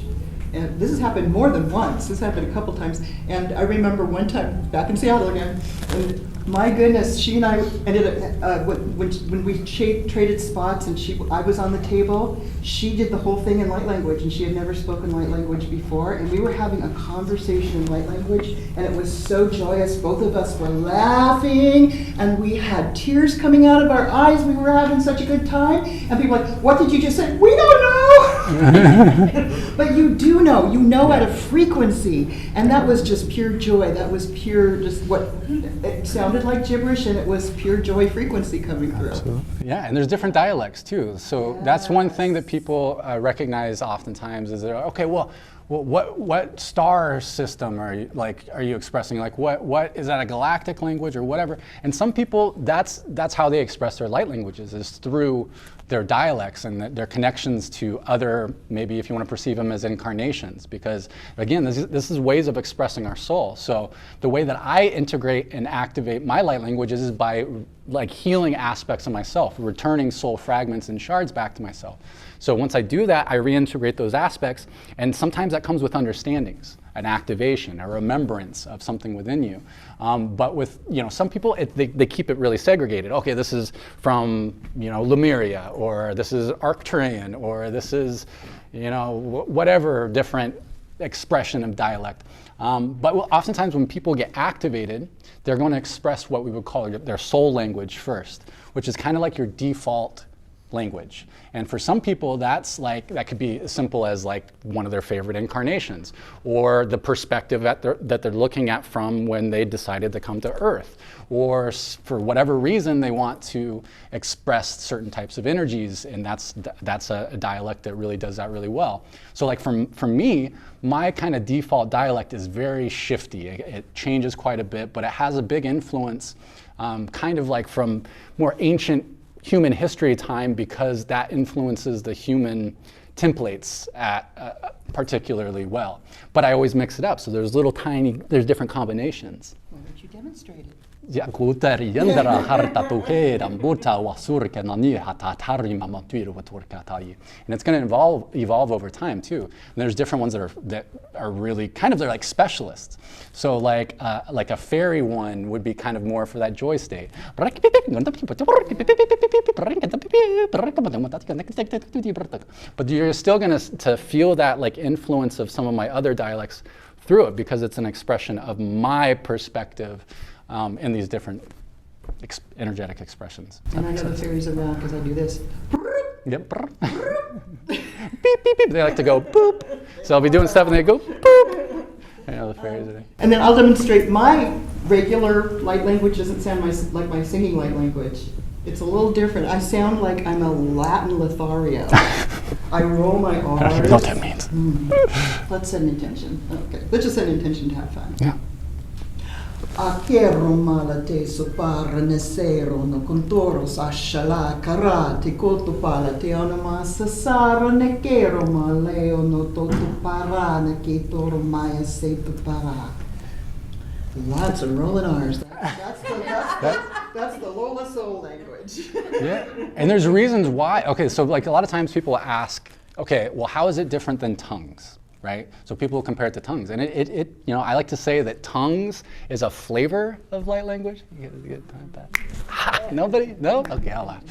And this has happened more than once. This happened a couple times. And I remember one time back in Seattle again, and My goodness, she and I ended up, when we traded spots and I was on the table, she did the whole thing in light language, and she had never spoken light language before, and we were having a conversation in light language, and it was so joyous. Both of us were laughing, and we had tears coming out of our eyes. We were having such a good time, and people were like, what did you just say? We don't know! But you do know. You know at a frequency, and that was just pure joy. That was pure, just what it sounded like gibberish, and it was pure joy frequency coming through. Absolutely. Yeah, and there's different dialects too. So that's one thing that people recognize oftentimes is they're okay. Well, what star system are you expressing? Like what is that, a galactic language or whatever? And some people that's how they express their light languages, is through their dialects and their connections to other, maybe if you want to perceive them as incarnations, because again, this is ways of expressing our soul. So the way that I integrate and activate my light languages is by like healing aspects of myself, returning soul fragments and shards back to myself. So once I do that, I reintegrate those aspects, and sometimes that comes with understandings, an activation, a remembrance of something within you. But with some people, they keep it really segregated. Okay, this is from Lemuria, or this is Arcturian, or this is whatever different expression of dialect. But oftentimes when people get activated, they're going to express what we would call their soul language first, which is kind of like your default language. And for some people, that could be as simple as like one of their favorite incarnations, or the perspective that they're looking at from when they decided to come to Earth, or for whatever reason they want to express certain types of energies, and that's a dialect that really does that really well. So like for me, my kind of default dialect is very shifty. It changes quite a bit, but it has a big influence, kind of like from more ancient human history time, because that influences the human templates particularly well. But I always mix it up, so there's different combinations. Why don't you demonstrate it? And it's going to evolve over time too. And there's different ones that are really kind of, they're like specialists. So like a fairy one would be kind of more for that joy state. But you're still going to feel that like influence of some of my other dialects through it, because it's an expression of my perspective in these different energetic expressions. And I know the fairies around because I do this. Yep. Beep, beep, beep. They like to go boop. So I'll be doing stuff and they go boop. I know the fairies are there. And then I'll demonstrate my regular light language. Doesn't sound like my singing light language. It's a little different. I sound like I'm a Latin Lothario. I roll my R's. I don't even know what that means. Let's set an intention. Okay, let's just set an intention to have fun. Yeah. Akero malate sopara nesero no contoros ashala karate kotopala te onama sasara nekero maleo no toto para ne ketoro maya seto para. Lots of rolling R's. That's the Lola soul language. Yeah, and there's reasons why. Okay, so like a lot of times people ask, okay, well, how is it different than tongues? Right? So people compare it to tongues, and I like to say that tongues is a flavor of light language. You get time back? Nobody? No? Okay, I'll laugh.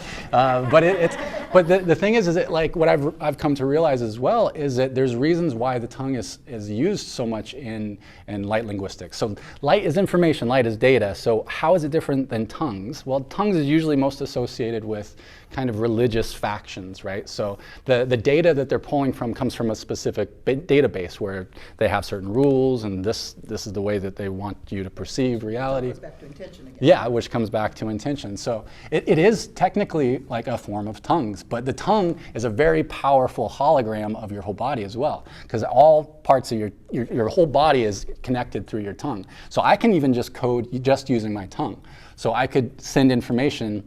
But the thing is that like what I've come to realize as well is that there's reasons why the tongue is used so much in light linguistics. So light is information, light is data. So how is it different than tongues? Well, tongues is usually most associated with kind of religious factions, right? So the data that they're pulling from comes from a specific database where they have certain rules, and this is the way that they want you to perceive reality. It goes back to intention again. Yeah, which comes back to intention. So it is technically like a form of tongues, but the tongue is a very powerful hologram of your whole body as well, because all parts of your whole body is connected through your tongue. So I can even just code just using my tongue. So I could send information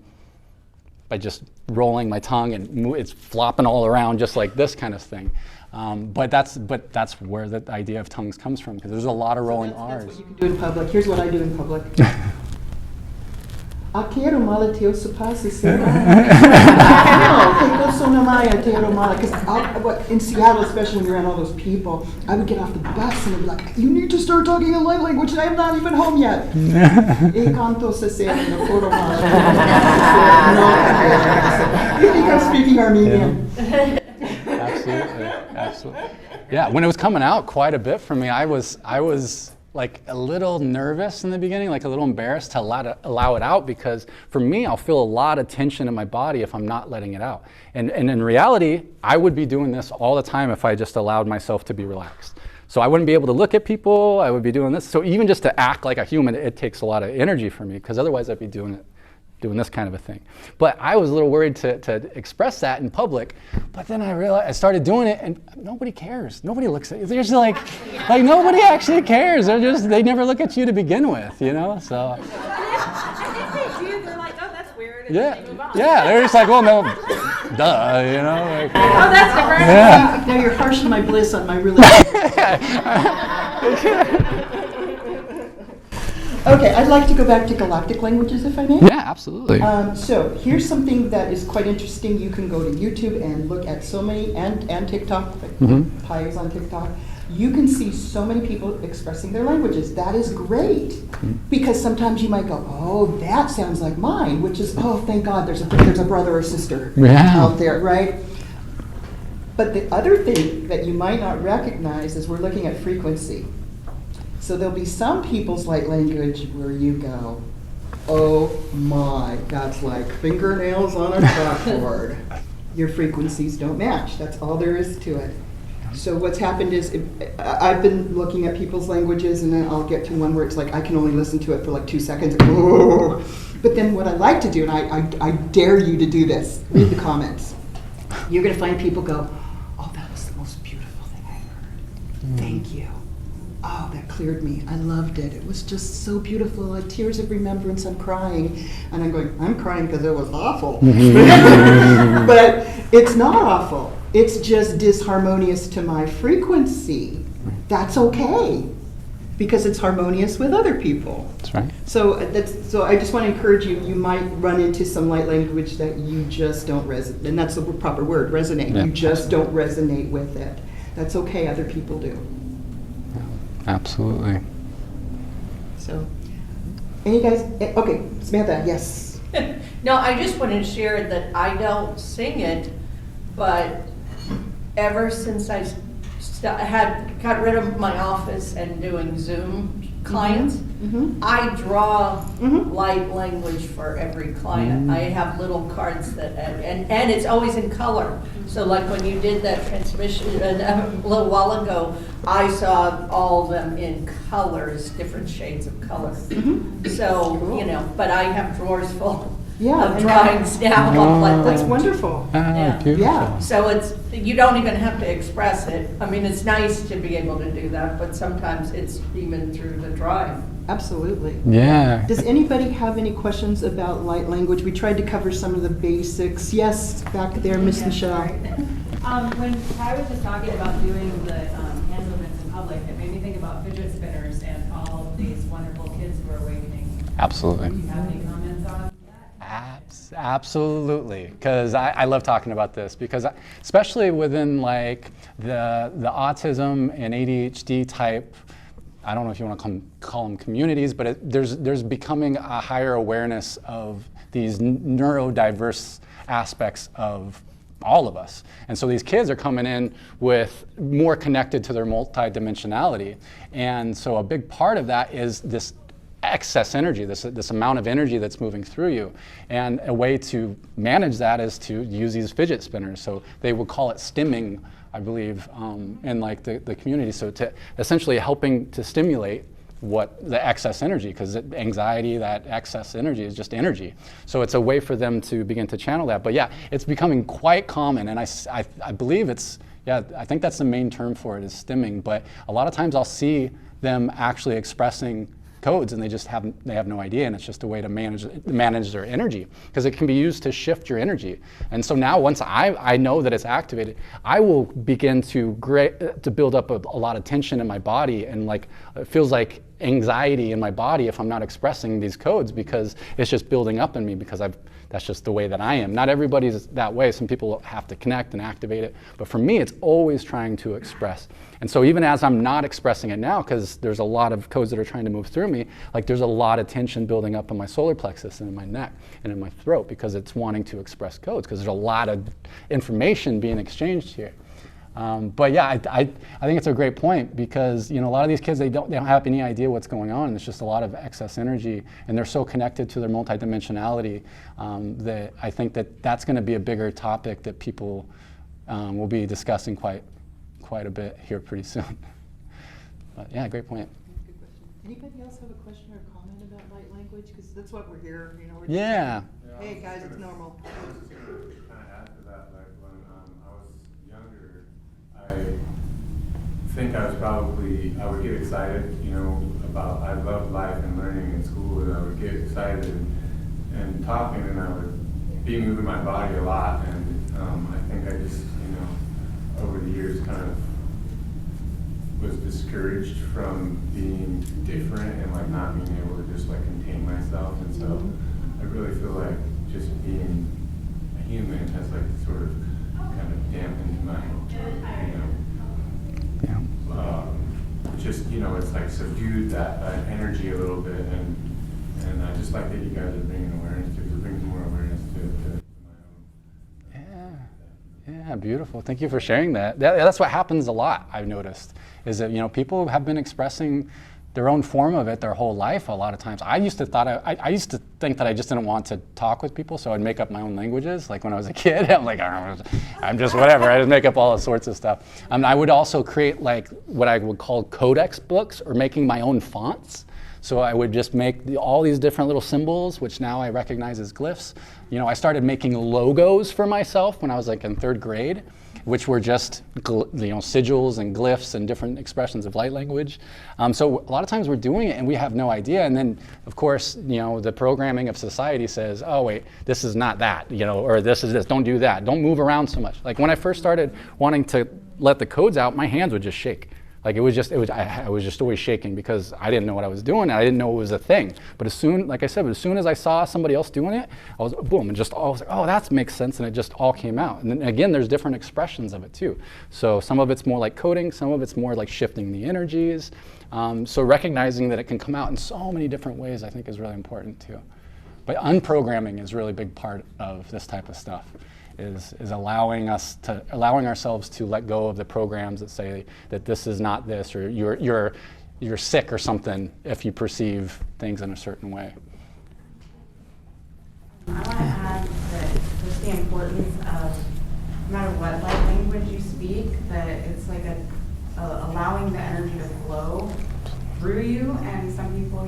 by just rolling my tongue, and it's flopping all around just like this kind of thing. But that's where the idea of tongues comes from, because there's a lot of rolling R's. That's what you can do in public. Here's what I do in public. Akero mala teo supasa because in Seattle, especially when you're around all those people, I would get off the bus and they'd be like, you need to start talking in light language and I'm not even home yet. E canto se se no koro mala. You think I'm speaking Armenian? Absolutely, absolutely. Yeah, when it was coming out quite a bit for me, I was like a little nervous in the beginning, like a little embarrassed to allow it out, because for me, I'll feel a lot of tension in my body if I'm not letting it out. And in reality, I would be doing this all the time if I just allowed myself to be relaxed. So I wouldn't be able to look at people, I would be doing this. So even just to act like a human, it takes a lot of energy for me, because otherwise I'd be doing this kind of a thing. But I was a little worried to express that in public, but then I realized, I started doing it and nobody cares. Nobody looks at you. They're just like nobody actually cares. They never look at you to begin with, you know? So. If they do, they're like, oh, that's weird, and Yeah, then they move on. yeah, they're just like, well, no, duh, you know? Like, Oh, that's different. yeah. Now you're harshing my bliss on my really. Okay, I'd like to go back to galactic languages, if I may. Yeah, absolutely. So here's something that is quite interesting. You can go to YouTube and look at so many, and TikTok, like Pi is on TikTok. You can see so many people expressing their languages. That is great, because sometimes you might go, oh, that sounds like mine, which is, oh, thank God there's a brother or sister out there, right? But the other thing that you might not recognize is we're looking at frequency. So there'll be some people's light language where you go, oh my, that's like fingernails on a chalkboard. Your frequencies don't match. That's all there is to it. So what's happened is, I've been looking at people's languages, and then I'll get to one where it's like I can only listen to it for like 2 seconds. Oh. But then what I like to do, and I dare you to do this, read the comments. You're going to find people go, oh, that was the most beautiful thing I heard. Thank you. Oh, that cleared me. I loved it. It was just so beautiful. Like tears of remembrance. I'm crying. And I'm going, I'm crying because it was awful. But it's not awful. It's just disharmonious to my frequency. That's okay, because it's harmonious with other people. That's right. So I just want to encourage you, you might run into some light language that you just don't resonate, and that's the proper word, resonate. Yeah. You just don't resonate with it. That's okay, other people do. Absolutely. So, any guys, okay, Samantha, yes. No, I just wanted to share that I don't sing it, but ever since I got rid of my office and doing Zoom clients, I draw light language for every client. I have little cards that, and it's always in color. So like when you did that transmission a little while ago, I saw all of them in colors, different shades of color. So, Cool. you know, but I have drawers full Yeah, of and drawings now of light That's language. wonderful. Yeah. Beautiful. Yeah. So you don't even have to express it. I mean, it's nice to be able to do that, but sometimes it's even through the drawing. Absolutely. Yeah. Does anybody have any questions about light language? We tried to cover some of the basics. Yes, back there, Miss Yeah, Michelle. sorry. When Ty was just talking about doing the hand movements in public, it made me think about fidget spinners and all of these wonderful kids who are awakening. Absolutely. Do you have any comments on that? Absolutely, because I love talking about this, because especially within like the autism and ADHD type, I don't know if you want to call them communities, but there's becoming a higher awareness of these neurodiverse aspects of all of us. And so these kids are coming in with more connected to their multidimensionality. And so a big part of that is this excess energy, this amount of energy that's moving through you. And a way to manage that is to use these fidget spinners. So they would call it stimming, I believe, in like the community. So to essentially helping to stimulate what the excess energy, because anxiety, that excess energy is just energy. So it's a way for them to begin to channel that. But yeah, it's becoming quite common, and I believe it's, yeah, I think that's the main term for it, is stimming. But a lot of times I'll see them actually expressing codes, and they have no idea, and it's just a way to manage their energy, because it can be used to shift your energy. And so now, once I know that it's activated, I will begin to build up a lot of tension in my body, and like it feels like anxiety in my body if I'm not expressing these codes, because it's just building up in me, because that's just the way that I am. Not everybody's that way. Some people have to connect and activate it, but for me, it's always trying to express. And so even as I'm not expressing it now, because there's a lot of codes that are trying to move through me, like there's a lot of tension building up in my solar plexus and in my neck and in my throat, because it's wanting to express codes, because there's a lot of information being exchanged here. But yeah, I think it's a great point, because a lot of these kids, they don't have any idea what's going on, and it's just a lot of excess energy, and they're so connected to their multidimensionality that I think that's going to be a bigger topic that people will be discussing quite a bit here pretty soon. But yeah, great point. Good question. Anybody else have a question or comment about light language? Because that's what we're here. We're Yeah. just, hey guys, it's normal. I was just going to kind of add to that, like when I was younger, I think I would get excited, about, I loved life and learning in school, and I would get excited and talking, and I would be moving my body a lot, and I think I just, over the years kind of was discouraged from being different and like not being able to just like contain myself, and so I really feel like just being a human has like sort of kind of dampened my, it's like subdued that energy a little bit, and I just like that you guys are bringing awareness to it. It brings more awareness to my own. Yeah, beautiful. Thank you for sharing that. That's what happens a lot, I've noticed, is that people have been expressing their own form of it their whole life a lot of times. I used to think that I just didn't want to talk with people, so I'd make up my own languages. Like when I was a kid, I'm like, I'm just whatever. I just make up all sorts of stuff. I would also create like what I would call codex books, or making my own fonts. So I would just make all these different little symbols, which now I recognize as glyphs. I started making logos for myself when I was like in 3rd grade, which were just sigils and glyphs and different expressions of light language. So a lot of times we're doing it and we have no idea. And then, of course, the programming of society says, oh wait, this is not that, or this is this. Don't do that. Don't move around so much. Like when I first started wanting to let the codes out, my hands would just shake. Like I was just always shaking, because I didn't know what I was doing, and I didn't know it was a thing. But as soon as I saw somebody else doing it, I was boom, and I was like, oh, that makes sense, and it just all came out. And then again, there's different expressions of it too. So some of it's more like coding, some of it's more like shifting the energies. So recognizing that it can come out in so many different ways, I think, is really important too. But unprogramming is a really big part of this type of stuff. Is allowing ourselves to let go of the programs that say that this is not this, or you're sick or something if you perceive things in a certain way. I want to add that just the importance of, no matter what light language you speak, that it's like allowing the energy to flow through you. And some people,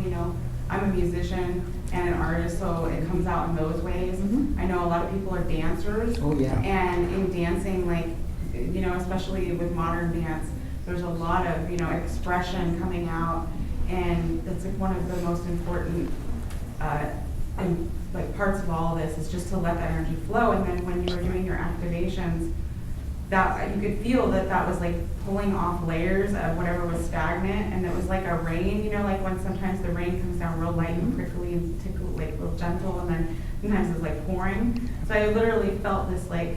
I'm a musician and an artist, so it comes out in those ways. Mm-hmm. I know a lot of people are dancers. Oh yeah. And in dancing, like, especially with modern dance, there's a lot of, expression coming out, and that's like one of the most important parts of all of this, is just to let that energy flow. And then when you were doing your activations, that you could feel that was like pulling off layers of whatever was stagnant, and it was like a rain, like when sometimes the rain comes down real light and prickly and tickle, like real gentle, and then sometimes it's like pouring. So I literally felt this like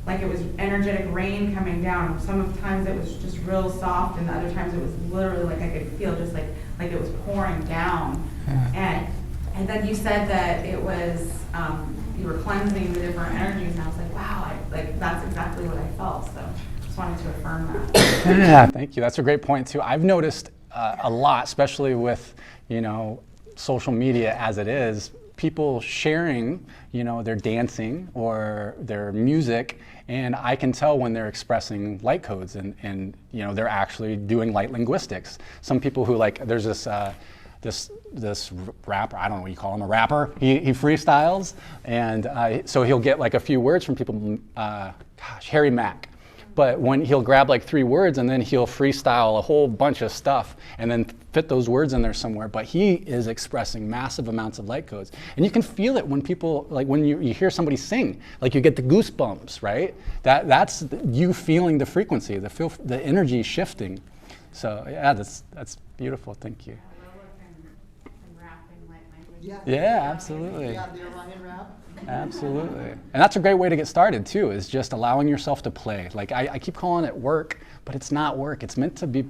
it was energetic rain coming down. Sometimes it was just real soft, and other times it was literally like I could feel just like it was pouring down. And then you said that it was you were cleansing the different energies, and I was like, wow, that's exactly what I felt. So just wanted to affirm that. Yeah, thank you. That's a great point too. I've noticed a lot, especially with social media as it is, people sharing their dancing or their music, and I can tell when they're expressing light codes, and they're actually doing light linguistics. Some people who there's this rapper, I don't know what you call him, a rapper. He freestyles, and so he'll get like a few words from people. Harry Mack. But when he'll grab like 3 words and then he'll freestyle a whole bunch of stuff and then fit those words in there somewhere. But he is expressing massive amounts of light codes. And you can feel it when people, like when you hear somebody sing, like you get the goosebumps, right? That's you feeling the frequency, the energy shifting. So yeah, that's beautiful, thank you. Yeah, absolutely. Yeah, the Orion rap. Absolutely. And that's a great way to get started too, is just allowing yourself to play. Like I keep calling it work, but it's not work. It's meant to be,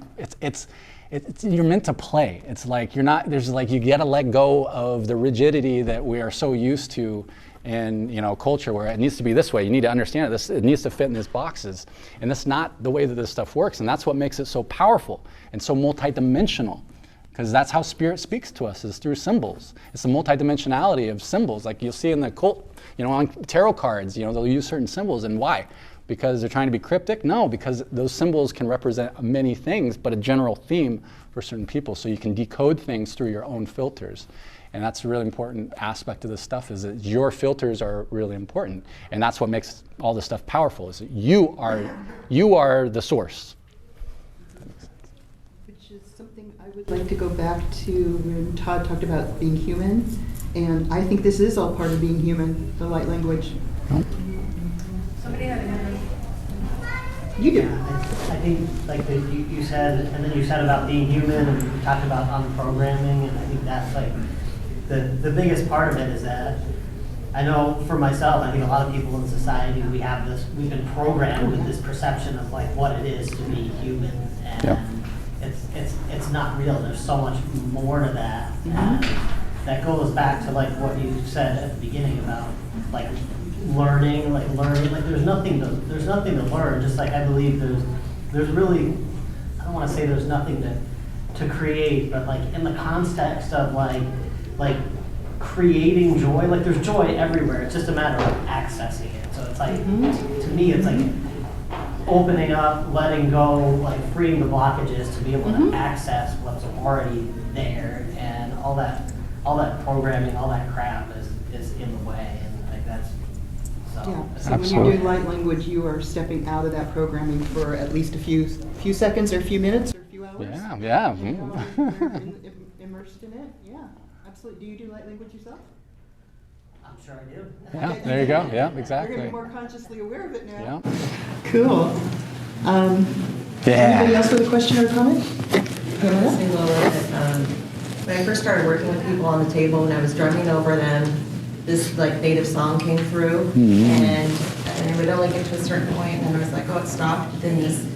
you're meant to play. It's like you gotta let go of the rigidity that we are so used to in culture, where it needs to be this way. You need to understand it. It needs to fit in these boxes. And that's not the way that this stuff works. And that's what makes it so powerful and so multidimensional. Because that's how spirit speaks to us, is through symbols. It's the multidimensionality of symbols. Like you'll see in the occult, on tarot cards, they'll use certain symbols. And why? Because they're trying to be cryptic? No, because those symbols can represent many things, but a general theme for certain people. So you can decode things through your own filters. And that's a really important aspect of this stuff, is that your filters are really important. And that's what makes all this stuff powerful, is that you are the source. Something I would like to go back to when Todd talked about being human, and I think this is all part of being human, the light language. Somebody had a hand. You do. I think like you said, and then you said about being human, and you talked about unprogramming, and I think that's like the biggest part of it is that I know for myself, I think a lot of people in society, we've been programmed with this perception of like what it is to be human, and Yep. It's not real. There's so much more to that. And that goes back to like what you said at the beginning about like learning. Like there's nothing to learn. Just like I believe there's really, I don't want to say there's nothing to create, but like in the context of like creating joy, like there's joy everywhere. It's just a matter of accessing it. So it's like to me it's like opening up, letting go, like freeing the blockages to be able to access what's already there, and all that programming, all that crap is in the way, and like that's so. Yeah. So Absolutely. when you do light language, you are stepping out of that programming for at least a few seconds, or a few minutes, or a few hours. Yeah. You're immersed in it. Yeah, absolutely. Do you do light language yourself? I'm sure I do. Yeah, there you go. Yeah, You're exactly. going to be more consciously aware of it now. Yeah. Cool. Anybody else with a question or comment? I want to say, Lola, that when I first started working with people on the table and I was drumming over them, this like native song came through, and it would only get to a certain point, and then I was like, oh, it stopped. Then this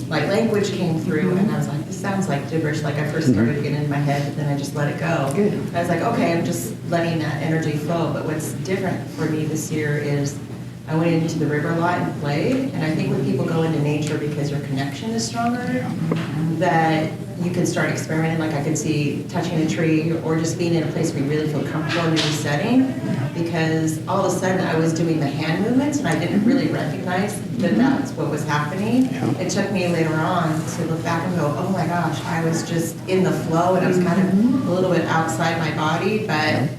like language came through, and I was like, this sounds like gibberish. Like I first started to get in my head, but then I just let it go. Good. And I was like, okay, I'm just letting that energy flow. But what's different for me this year is I went into the river a lot and played, and I think when people go into nature because your connection is stronger, that you can start experimenting. Like I could see touching a tree or just being in a place where you really feel comfortable in a new setting, because all of a sudden I was doing the hand movements and I didn't really recognize that that's what was happening. It took me later on to look back and go, oh my gosh, I was just in the flow and I was kind of a little bit outside my body, but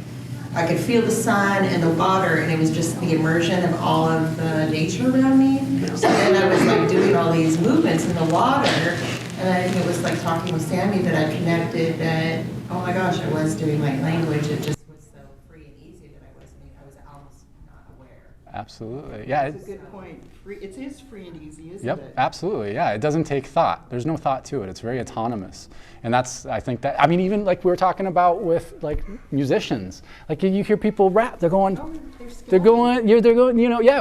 I could feel the sun and the water, and it was just the immersion of all of the nature around me. So then I was like doing all these movements in the water, and I think it was like talking with Sammy that I connected that, oh my gosh, I was doing light language. It just was so free and easy that I was almost not aware. Absolutely. Yeah. That's a good point. It is free and easy, isn't Yep, it? absolutely. Yeah, it doesn't take thought. There's no thought to it. It's very autonomous. And that's, I think that, I mean, even like we were talking about with like musicians, like you hear people rap, they're going, or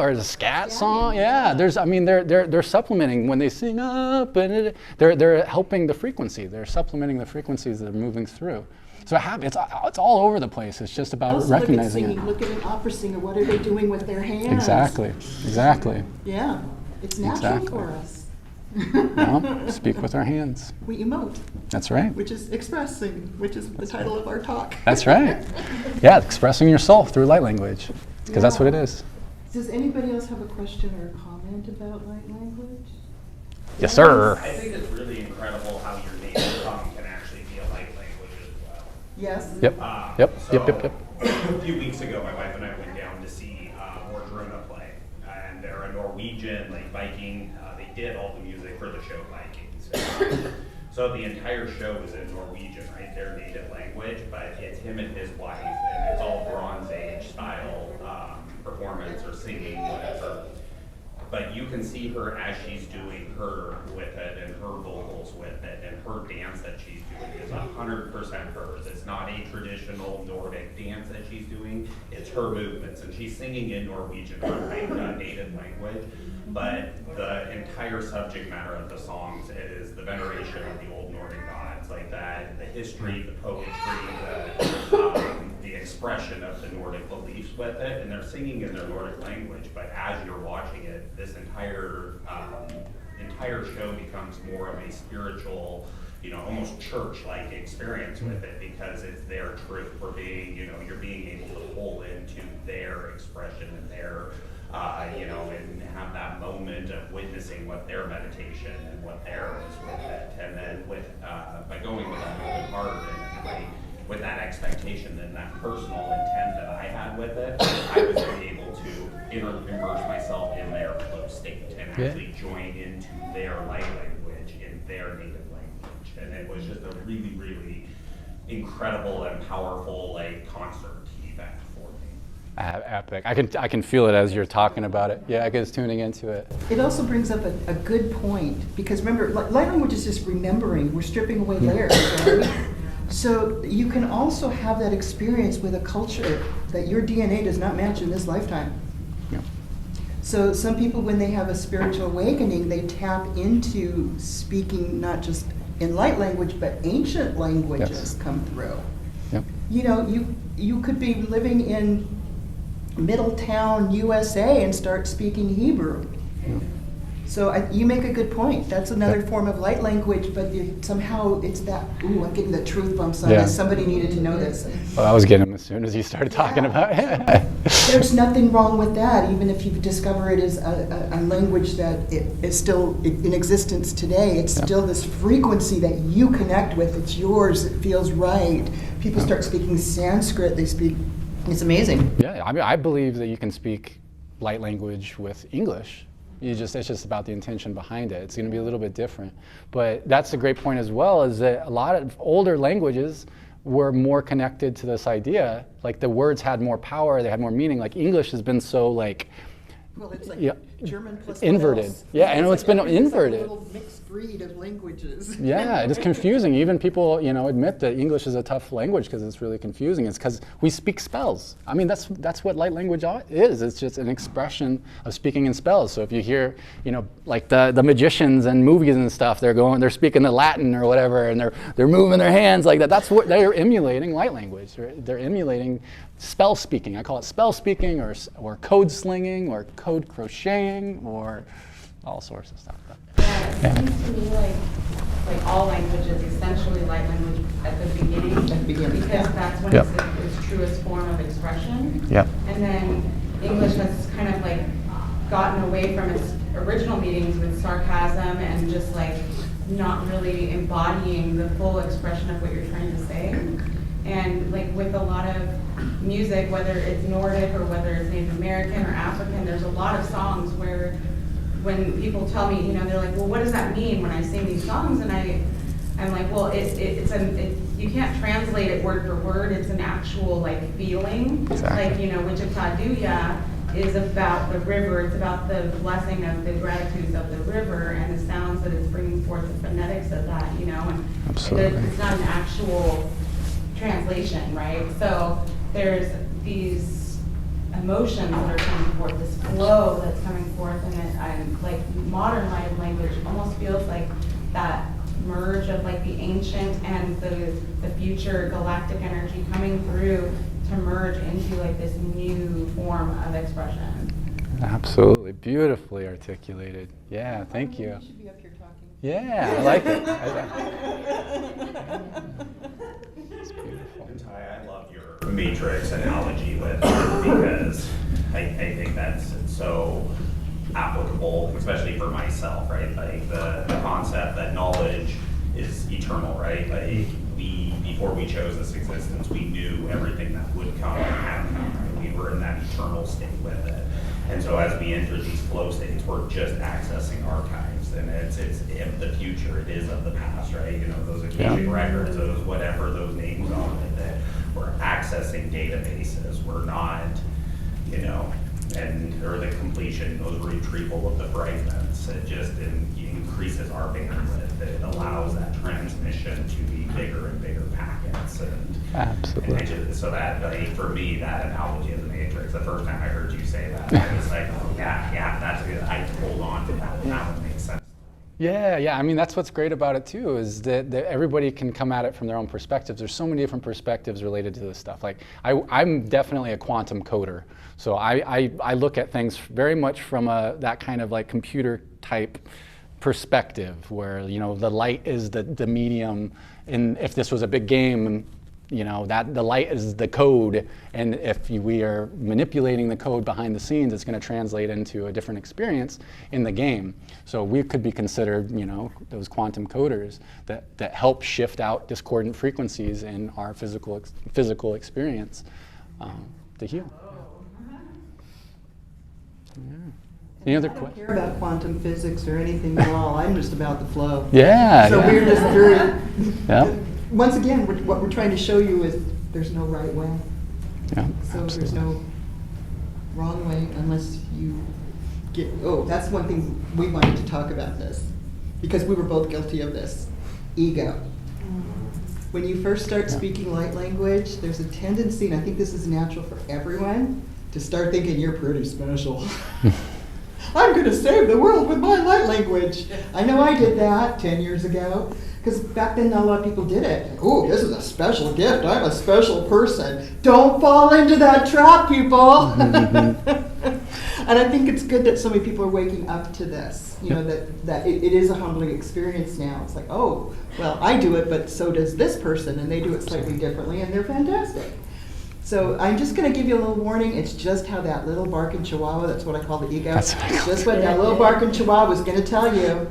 a scat song. Yeah, they're supplementing when they sing up, and they're helping the frequency. They're supplementing the frequencies that are moving through. So it's all over the place. It's just about Also, recognizing look at singing. Look at an opera singer. What are they doing with their hands? Exactly. Yeah, it's natural Exactly. for us. Well, speak with our hands. We emote, That's right. which is expressing, which is the title of our talk. That's right. Yeah, expressing yourself through light language, because that's what it is. Does anybody else have a question or a comment about light language? Yes, sir. I think it's really incredible how your native tongue can actually be a light language as well. Yes? Yep. A few weeks ago, my wife and I went down to see Wardruna play, and they're a Norwegian Norwegian, like Viking. They did all the music for the show Vikings. So the entire show is in Norwegian, right? Their native language, but it's him and his wife, and it's all Bronze Age style performance or singing, whatever. But you can see her as she's doing her with it and her vocals with it, and her dance that she's doing is 100% hers. It's not a traditional Nordic dance that she's doing, it's her movements. And she's singing in Norwegian, her native language. But the entire subject matter of the songs is the veneration of the old Nordic gods, like that, the history, the poetry, the expression of the Nordic beliefs with it, and they're singing in their Nordic language. But as you're watching it, this entire show becomes more of a spiritual, almost church-like experience with it, because it's their truth. We're being, you're being able to pull into their expression and their and have that moment of witnessing what their meditation and what theirs is with it. And then by going with that open heart and with that expectation and that personal intent that I had with it, I was able to immerse myself in their flow state and actually join into their light language in their native language. And it was just a really, really incredible and powerful concert event for me. Epic. I can feel it as you're talking about it. Yeah, I was tuning into it. It also brings up a good point, because remember, light language is just remembering. We're stripping away layers, right? So you can also have that experience with a culture that your DNA does not match in this lifetime. Yeah. So some people, when they have a spiritual awakening, they tap into speaking not just in light language, but ancient languages come through. Yep. You could be living in Middletown, USA, and start speaking Hebrew. Yeah. So you make a good point. That's another form of light language, but somehow it's that, ooh, I'm getting the truth bumps on this. Somebody needed to know this. Well, I was getting them as soon as you started talking about it. There's nothing wrong with that, even if you discover it as a language that it is still in existence today. It's still this frequency that you connect with. It's yours. It feels right. People start speaking Sanskrit. They speak. It's amazing. Yeah, I mean, I believe that you can speak light language with English. It's just about the intention behind it. It's going to be a little bit different. But that's a great point as well, is that a lot of older languages were more connected to this idea. Like the words had more power, they had more meaning. Like English has been so Well, it's like German plus inverted. else. Yeah, and it's been inverted. It's like a little mixed breed of languages. Yeah, it is confusing. Even people, admit that English is a tough language because it's really confusing. It's because we speak spells. I mean, that's what light language is. It's just an expression of speaking in spells. So if you hear, like the magicians and movies and stuff, they're speaking the Latin or whatever, and they're moving their hands like that. That's what they're emulating light language. They're emulating spell speaking. I call it spell speaking, or code slinging, or code crocheting, or all sorts of stuff. Yeah, it seems to me like all languages, essentially light language at the beginning. Because that's when it's its truest form of expression. Yep. And then English has kind of gotten away from its original meanings with sarcasm and just not really embodying the full expression of what you're trying to say. And with a lot of music, whether it's Nordic or whether it's Native American or African, there's a lot of songs where when people tell me, they're like, well, what does that mean when I sing these songs? And I'm like, well, you can't translate it word for word. It's an actual feeling. Exactly. Wichita is about the river. It's about the blessing of the gratitudes of the river and the sounds that it's bringing forth, the phonetics of that, and Absolutely. it's not an actual translation, right? So there's these emotions that are coming forth, this flow that's coming forth, and modern light language almost feels like that merge of the ancient and the future galactic energy coming through to merge into this new form of expression. Absolutely, beautifully articulated. Yeah, thank you. You should be up here talking. Yeah, I like it. It's beautiful. Ty, I love your matrix analogy with it because I think that's so applicable, especially for myself, right? The concept that knowledge is eternal, right? Before we chose this existence, we knew everything that would come and have come, right? We were in that eternal state with it. And so as we enter these flow states, we're just accessing archives, and it's of the future, it is of the past, right? You know, those academic records, those whatever those names are, that we're accessing databases. We're not, you know, or the completion, those retrieval of the fragments. It just increases our bandwidth. It allows that transmission to be bigger and bigger packets. Absolutely. And so that, like, for me, that analogy of the Matrix, the first time I heard you say that, I was like, oh, yeah, that's good. I hold on to that. That would make sense. Yeah. I mean, that's what's great about it too, is that everybody can come at it from their own perspectives. There's so many different perspectives related to this stuff. Like, I'm definitely a quantum coder. So I look at things very much from that kind of like computer type perspective, where, you know, the light is the medium, and if this was a big game, you know, that the light is the code, and if we are manipulating the code behind the scenes, it's going to translate into a different experience in the game. So we could be considered, you know, those quantum coders that help shift out discordant frequencies in our physical experience to heal. Yeah. Any other I don't questions? care about quantum physics or anything at all. I'm just about the flow. Yeah. So we're just very. Yeah. Once again, what we're trying to show you is there's no right way. Yeah. So Absolutely. there's no wrong way unless you get. Oh, that's one thing we wanted to talk about this, because we were both guilty of this. Ego. When you first start speaking light language, there's a tendency, and I think this is natural for everyone, to start thinking you're pretty special. I'm going to save the world with my light language. I know I did that 10 years ago, because back then not a lot of people did it. Oh, this is a special gift. I'm a special person. Don't fall into that trap, people. And I think it's good that so many people are waking up to this. You know, that it is a humbling experience now. It's like, oh, well, I do it, but so does this person, and they do it slightly differently, and they're fantastic. So I'm just going to give you a little warning. It's just how that little barking chihuahua, that's what I call the ego. It's just what that little barking chihuahua is going to tell you.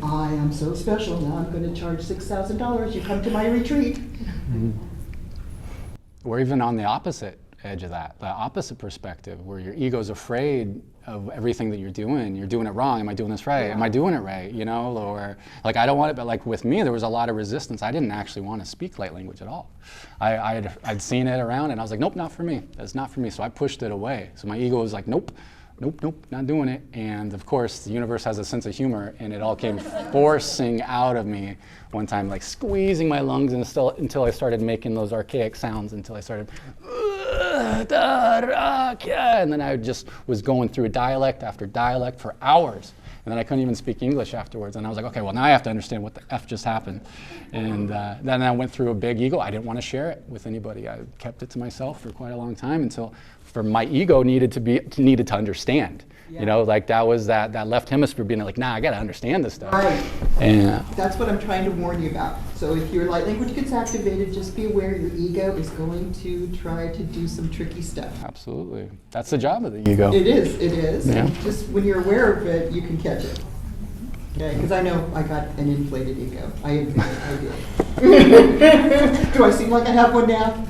I am so special. Now I'm going to charge $6,000. You come to my retreat. Or even on the opposite edge of that, the opposite perspective, where your ego's afraid of everything that you're doing. You're doing it wrong. Am I doing this right? Am I doing it right? You know, or like, I don't want it, but like with me, there was a lot of resistance. I didn't actually want to speak light language at all. I'd seen it around, and I was like, nope, not for me. That's not for me. So I pushed it away. So my ego was like, nope, not doing it. And of course, the universe has a sense of humor, and it all came forcing out of me one time, like squeezing my lungs until I started making those archaic sounds, until I started, and then I just was going through dialect after dialect for hours. And then I couldn't even speak English afterwards. And I was like, okay, well, now I have to understand what the F just happened. And then I went through a big ego. I didn't want to share it with anybody. I kept it to myself for quite a long time until my ego needed to understand. Yeah. You know, like that was that left hemisphere being like, nah, I got to understand this stuff. Right. And that's what I'm trying to warn you about. So if your light language gets activated, just be aware your ego is going to try to do some tricky stuff. Absolutely. That's the job of the ego. It is. Yeah. And just when you're aware of it, you can catch it. Okay, because I know I got an inflated ego. I admit it, I did. Do I seem like I have one now?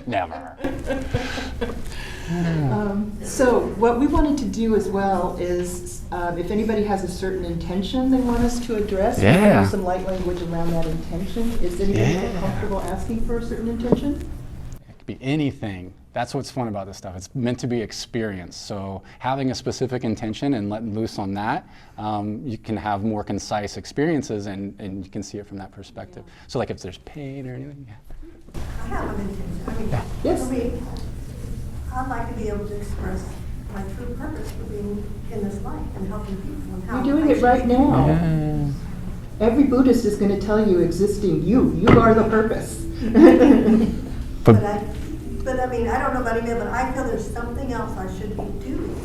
Never. So what we wanted to do as well is, if anybody has a certain intention they want us to address, we have some light language around that intention. Is anybody feel comfortable asking for a certain intention? It could be anything. That's what's fun about this stuff. It's meant to be experienced. So having a specific intention and letting loose on that, you can have more concise experiences, and you can see it from that perspective. So like if there's pain or anything. I have an intention. I mean, Yes. for me, I'd like to be able to express my true purpose for being in this life and helping people and how You're doing I it right should- now. Yeah. Every Buddhist is going to tell you existing you are the purpose. But I mean, I don't know about email, but I feel there's something else I should be doing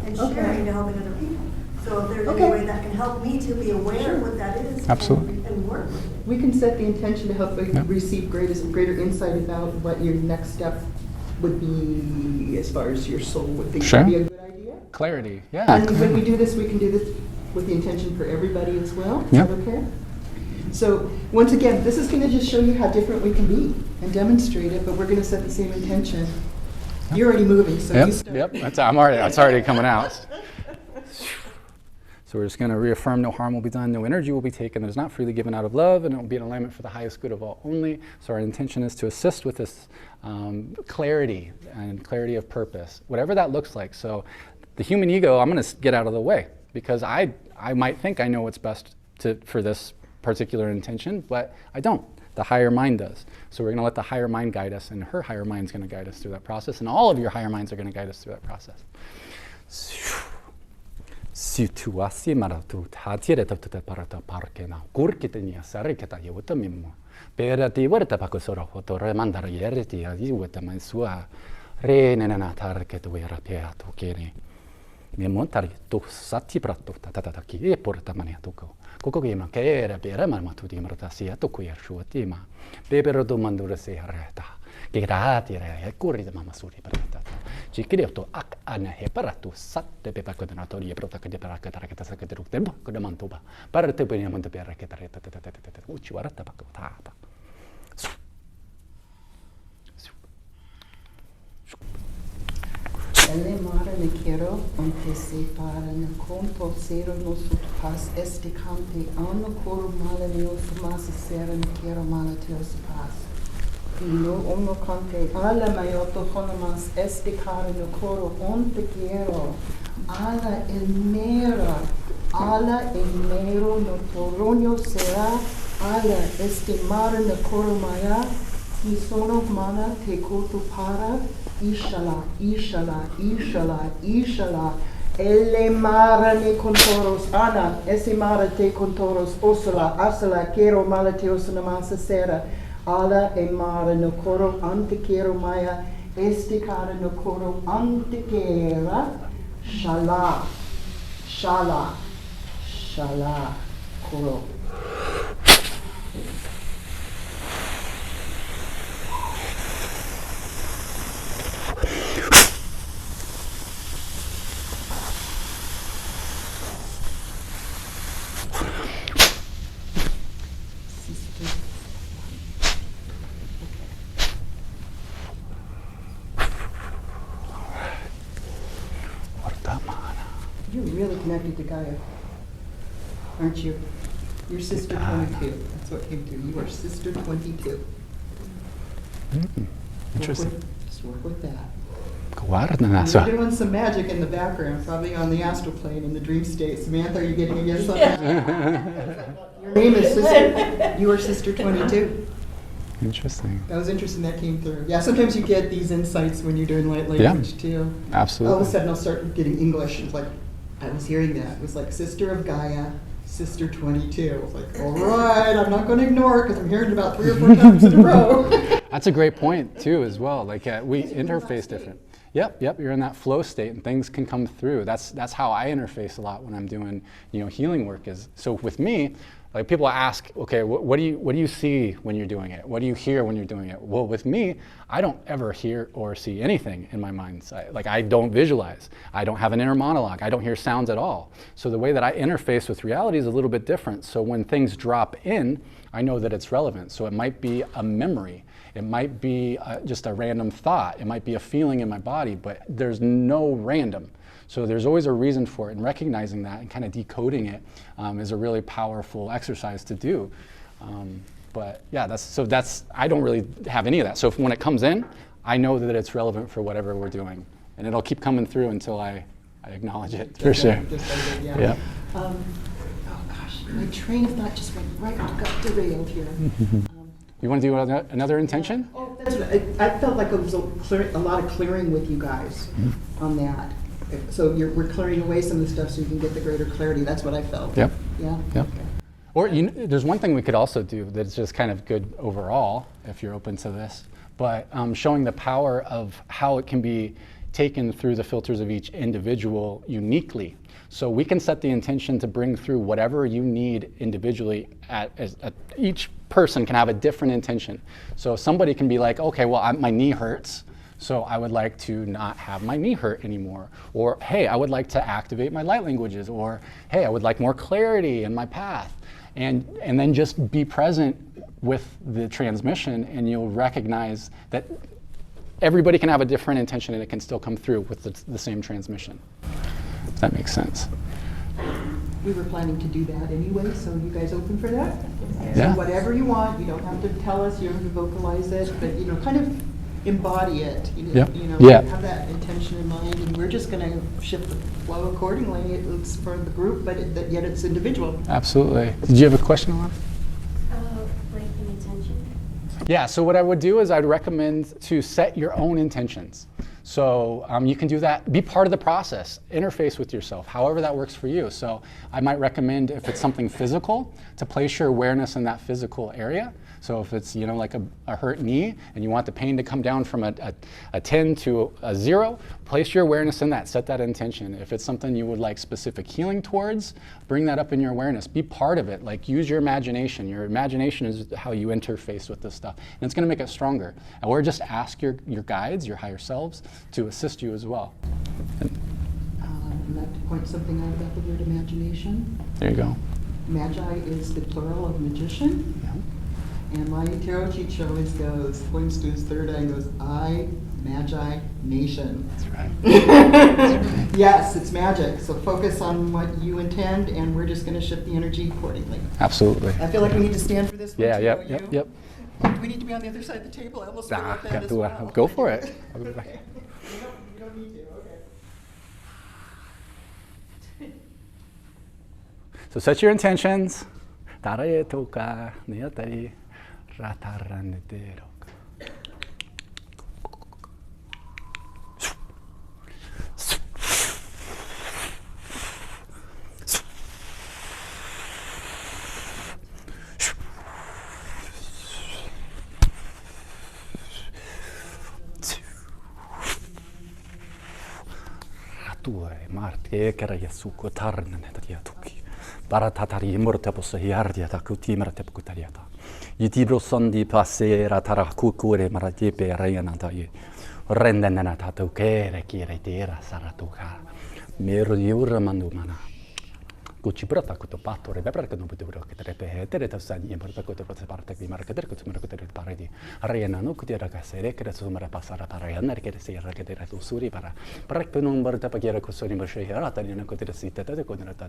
and Okay. sharing to helping other people. So if there's Okay. any way that can help me to be aware of what that is. Absolutely. And work with it. We can set the intention to help you Yeah. receive greater insight about what your next step would be as far as your soul would think Sure. would be a good idea. Clarity. Yeah. And when we do this, we can do this with the intention for everybody as well. Is Yeah. that okay? So once again, this is going to just show you how different we can be and demonstrate it, but we're going to set the same intention. You're already moving, so you start. Yep, it's already coming out. So we're just going to reaffirm no harm will be done, no energy will be taken that is not freely given out of love, and it will be in alignment for the highest good of all only. So our intention is to assist with this clarity and clarity of purpose, whatever that looks like. So the human ego, I'm going to get out of the way because I might think I know what's best for this particular intention, but I don't. The higher mind does. So we're going to let the higher mind guide us, and her higher mind is going to guide us through that process, and all of your higher minds are going to guide us through that process. Situasi maratu tatire tata parata parkena kurkitenia sarikata yuta mimo pera ti verta pakosoro fotore mandara yerti yuta mansua re nena tarket vera peato kene memontari to sati prato tata ki e porta maniatuko koko ke makera pera mamatu di marata sia to ku yershuati ma bebero do mandura se hareta che gratire e corri da mamma suri per tata ci credo ak ana he paratu satte pe pakko donatori e protaka de paraka taraka saka de rukte ko de mantuba parte pe ne manta per che tareta uci warata pakko tapa Elle mara ne quiero onte se para ne conto cero no sut pas este cante anno coro male ne mas sera ne quiero male teos pas no ono cante alla mayoto honomas este cara no coro onte quiero alla el mero no toronio será alla este mare no coro maya mi sono mana te koto para Ishala, elle mara ne contoros, ana, esse mara te contoros, osala, asala, quiero mala te osana masa sera, ala e mara no coro ante quiero maya, este cara no coro ante quiera, shala, coro. You're really connected to Gaia, aren't you? You're Sister 22. That's what came through. You are Sister 22. Interesting. Just work with that. Guarda, You're doing some magic in the background, probably on the astral plane in the dream state. Samantha, are you getting a yes on that? Your name is Sister. You are Sister 22. Interesting. That was interesting that came through. Yeah, sometimes you get these insights when you're doing light language too. Absolutely. All of a sudden I'll start getting English. It's like, I was hearing that. It was like Sister of Gaia, Sister 22. I was like, all right, I'm not going to ignore it because I'm hearing it about 3 or 4 times in a row. That's a great point too, as well. Like we interface different. Yep. You're in that flow state, and things can come through. That's how I interface a lot when I'm doing healing work. Is so with me. Like people ask, okay, what do you see when you're doing it? What do you hear when you're doing it? Well, with me, I don't ever hear or see anything in my mind's eye. Like I don't visualize. I don't have an inner monologue. I don't hear sounds at all. So the way that I interface with reality is a little bit different. So when things drop in, I know that it's relevant. So it might be a memory. It might be just a random thought. It might be a feeling in my body, but there's no random. So there's always a reason for it, and recognizing that and kind of decoding it is a really powerful exercise to do. But yeah, that's I don't really have any of that. So when it comes in, I know that it's relevant for whatever we're doing, and it'll keep coming through until I acknowledge it. For sure. Yeah. Oh gosh, my train of thought just got derailed here. You want to do another intention? Oh, that's right. I felt like it was a lot of clearing with you guys on that. So we're clearing away some of the stuff so you can get the greater clarity. That's what I felt. Yep. Yeah? Yep. Okay. Or there's one thing we could also do that's just kind of good overall, if you're open to this, but showing the power of how it can be taken through the filters of each individual uniquely. So we can set the intention to bring through whatever you need individually. Each person can have a different intention. So somebody can be like, okay, well, my knee hurts. So I would like to not have my knee hurt anymore. Or, hey, I would like to activate my light languages. Or, hey, I would like more clarity in my path. And then just be present with the transmission, and you'll recognize that everybody can have a different intention and it can still come through with the same transmission. If that makes sense. We were planning to do that anyway, so you guys open for that? Yeah. So whatever you want, you don't have to tell us, you don't have to vocalize it, but, you know, kind of embody it. Yep. You know, Yeah. have that intention in mind, and we're just gonna shift the flow accordingly. It's for the group, but yet it's individual. Absolutely. Did you have a question, Alana? Like an intention? Yeah, so what I would do is I'd recommend to set your own intentions. So you can do that, be part of the process, interface with yourself, however that works for you. So I might recommend, if it's something physical, to place your awareness in that physical area. So if it's, you know, like a hurt knee and you want the pain to come down from a 10 to a 0, place your awareness in that, set that intention. If it's something you would like specific healing towards, bring that up in your awareness, be part of it, like use your imagination. Your imagination is how you interface with this stuff, and it's gonna make it stronger. Or just ask your guides, your higher selves, to assist you as well. I'd like to point something out about the word imagination. There you go. Magi is the plural of magician. Yeah. And my tarot teacher always goes, points to his third eye and goes, I, Magi, Nation. That's right. Yes, it's magic. So focus on what you intend, and we're just going to shift the energy accordingly. Absolutely. I feel like we need to stand for this one. Yeah, too, yep, don't yep, you? yep. Do we need to be on the other side of the table? I almost forgot that as well. Go for it. I'll be back. You don't need to, okay. So set your intentions. Taraye toka, niyatai, rataranetero. Marte kera yasuko tarna netatia tuki. Para tatari morte posso hiardia ta kutimra te pukutariata. Yitibro sondi pasera tara kukure marate pe rayana ta ye. Rendana ta to kere kire tera saratuka. Mero yura mandumana. Kuchi brata kuto patto re bepra kanu budu ro ketere pe tere ta sani morta kuto pote parte ki marke ter kuto mera kutere paredi. Rayana no kutera ka sere kere sumra pasara para yana kere sera ketere tu suri para kunu morta pa kere kusoni mashe hara ta ne kutere sita ta kunra ta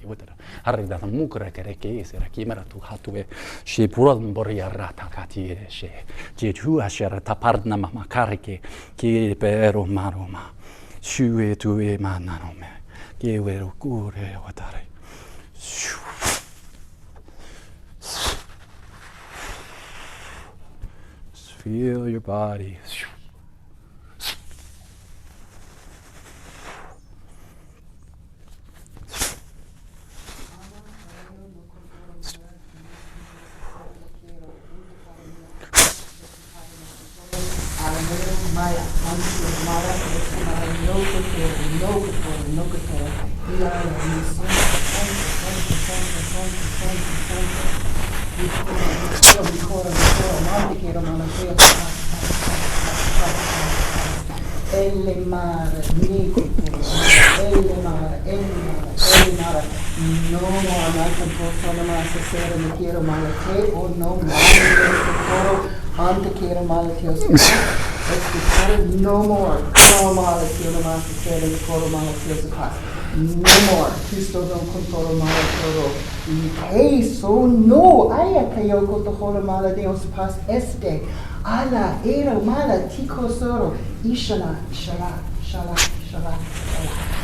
wotera. Arida mukra kere ke sera ki mera tu hatue she puran boria rata kati she je tu ashera ta parna mama karike ki pero maroma. Shue tu e mananome. Gewero kure watare. Feel your body. Elle mare, elle mare, no more, I can post on the master sera me quiero malate o no more, ante quiero malate no more, no malate o master sera me quiero malate no more, Cristo non contoro malate hey, so no, aya kayo koto horo malate os pas este, ala era mala tico soro, ishala, shala, shala, shala, shala.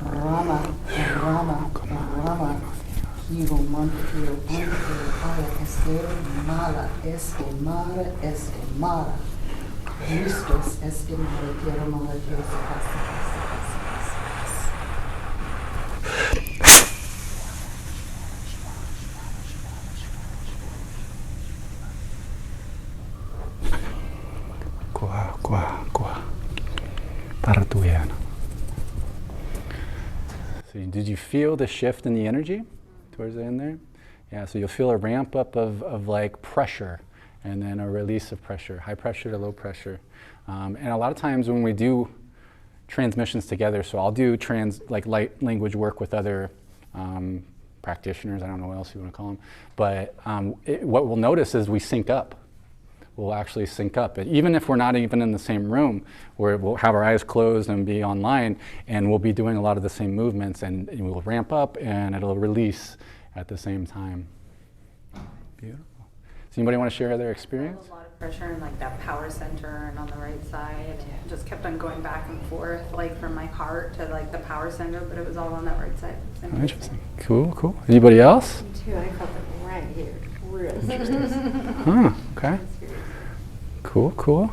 Rama, Rama, Rama, Hiro, Montero, Montero, Aya, Estero, Mala, Este, Mara, Este, Mara, Christos, Este, Mara, Tierra, Mala, Tierra, Partuyan. So did you feel the shift in the energy towards the end there? Yeah, so you'll feel a ramp up of like pressure and then a release of pressure, high pressure to low pressure. And a lot of times when we do transmissions together, so I'll do like light language work with other practitioners, I don't know what else you want to call them, but what we'll notice is we sync up. We'll actually sync up. Even if we're not even in the same room, we'll have our eyes closed and be online, and we'll be doing a lot of the same movements, and we'll ramp up and it'll release at the same time. Beautiful. Does anybody want to share their experience? A lot of pressure in like that power center and on the right side. And just kept on going back and forth, like from my heart to like the power center, but it was all on that right side. Oh, interesting. Cool, cool. Anybody else? Me too, I felt it right here. Really interesting. Huh, okay. Cool, cool.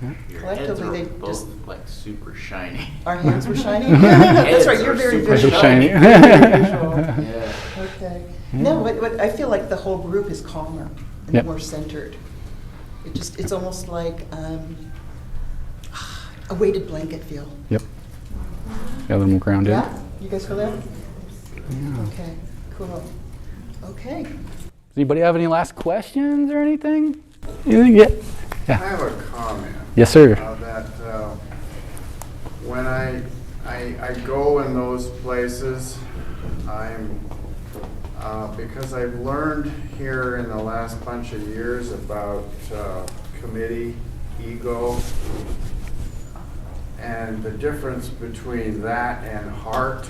Yeah. Your heads Collectively, are they both just- like super shiny. Our hands were shiny? That's right, you're very super visual. shiny. Very visual. Yeah. Okay. No, what I feel like the whole group is calmer and Yep. more centered. It's almost like a weighted blanket feel. Yep. Yeah, a little more grounded. Yeah? You guys feel that? Yeah. Okay, cool. Okay. Does anybody have any last questions or anything? Anything? Yeah. I have a comment. Yes, sir. That when I go in those places, I'm because I've learned here in the last bunch of years about committee, ego, and the difference between that and heart.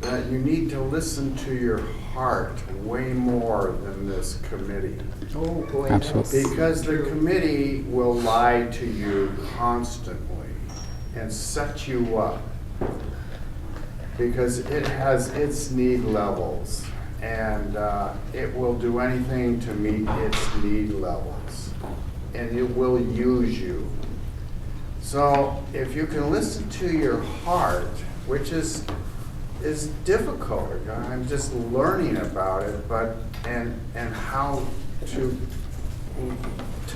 That you need to listen to your heart way more than this committee. Oh, boy. Absolutely. Because the committee will lie to you constantly and set you up. Because it has its need levels, and it will do anything to meet its need levels. And it will use you. So if you can listen to your heart, which is difficult. I'm just learning about it, but and how to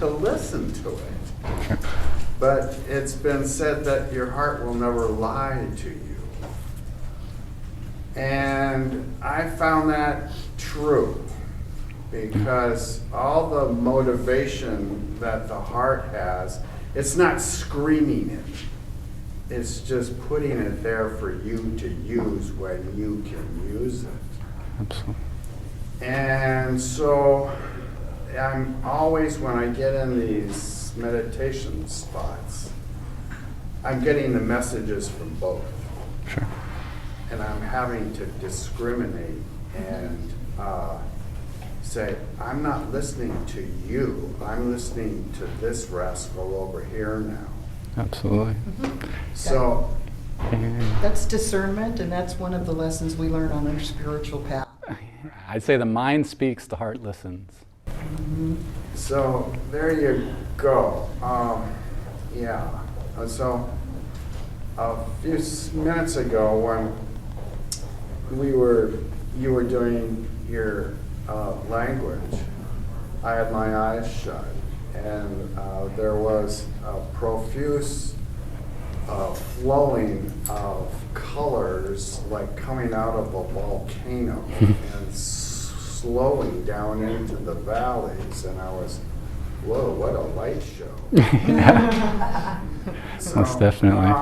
listen to it. But it's been said that your heart will never lie to you. And I found that true, because all the motivation that the heart has, it's not screaming it. It's just putting it there for you to use when you can use it. Absolutely. And so I'm always, when I get in these meditation spots, I'm getting the messages from both. Sure. And I'm having to discriminate and say, I'm not listening to you. I'm listening to this rascal over here now. Absolutely. So That's discernment, and that's one of the lessons we learn on our spiritual path. I'd say the mind speaks, the heart listens. So there you go. Yeah. So a few minutes ago, when you were doing your language, I had my eyes shut, and there was a profuse flowing of colors, like coming out of a volcano and slowing down into the valleys, and I was, whoa, what a light show. So, Most definitely.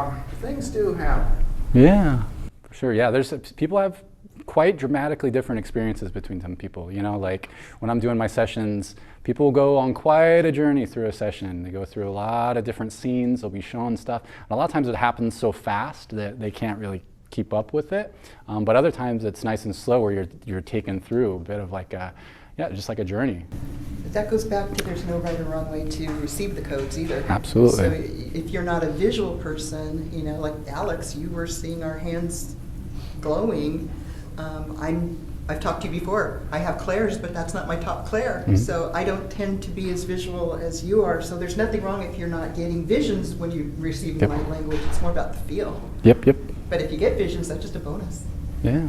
Things do happen. Yeah, for sure. Yeah, people have quite dramatically different experiences between some people. You know, like when I'm doing my sessions, people go on quite a journey through a session. They go through a lot of different scenes. They'll be shown stuff. And a lot of times it happens so fast that they can't really keep up with it. But other times it's nice and slow, where you're taken through a bit of like just like a journey. But that goes back to there's no right or wrong way to receive the codes either. Absolutely. So if you're not a visual person, you know, like Alex, you were seeing our hands glowing. I've talked to you before. I have clairs, but that's not my top clair. Mm-hmm. So I don't tend to be as visual as you are. So there's nothing wrong if you're not getting visions when you're receiving Yep. light language. It's more about the feel. Yep, yep. But if you get visions, that's just a bonus. Yeah.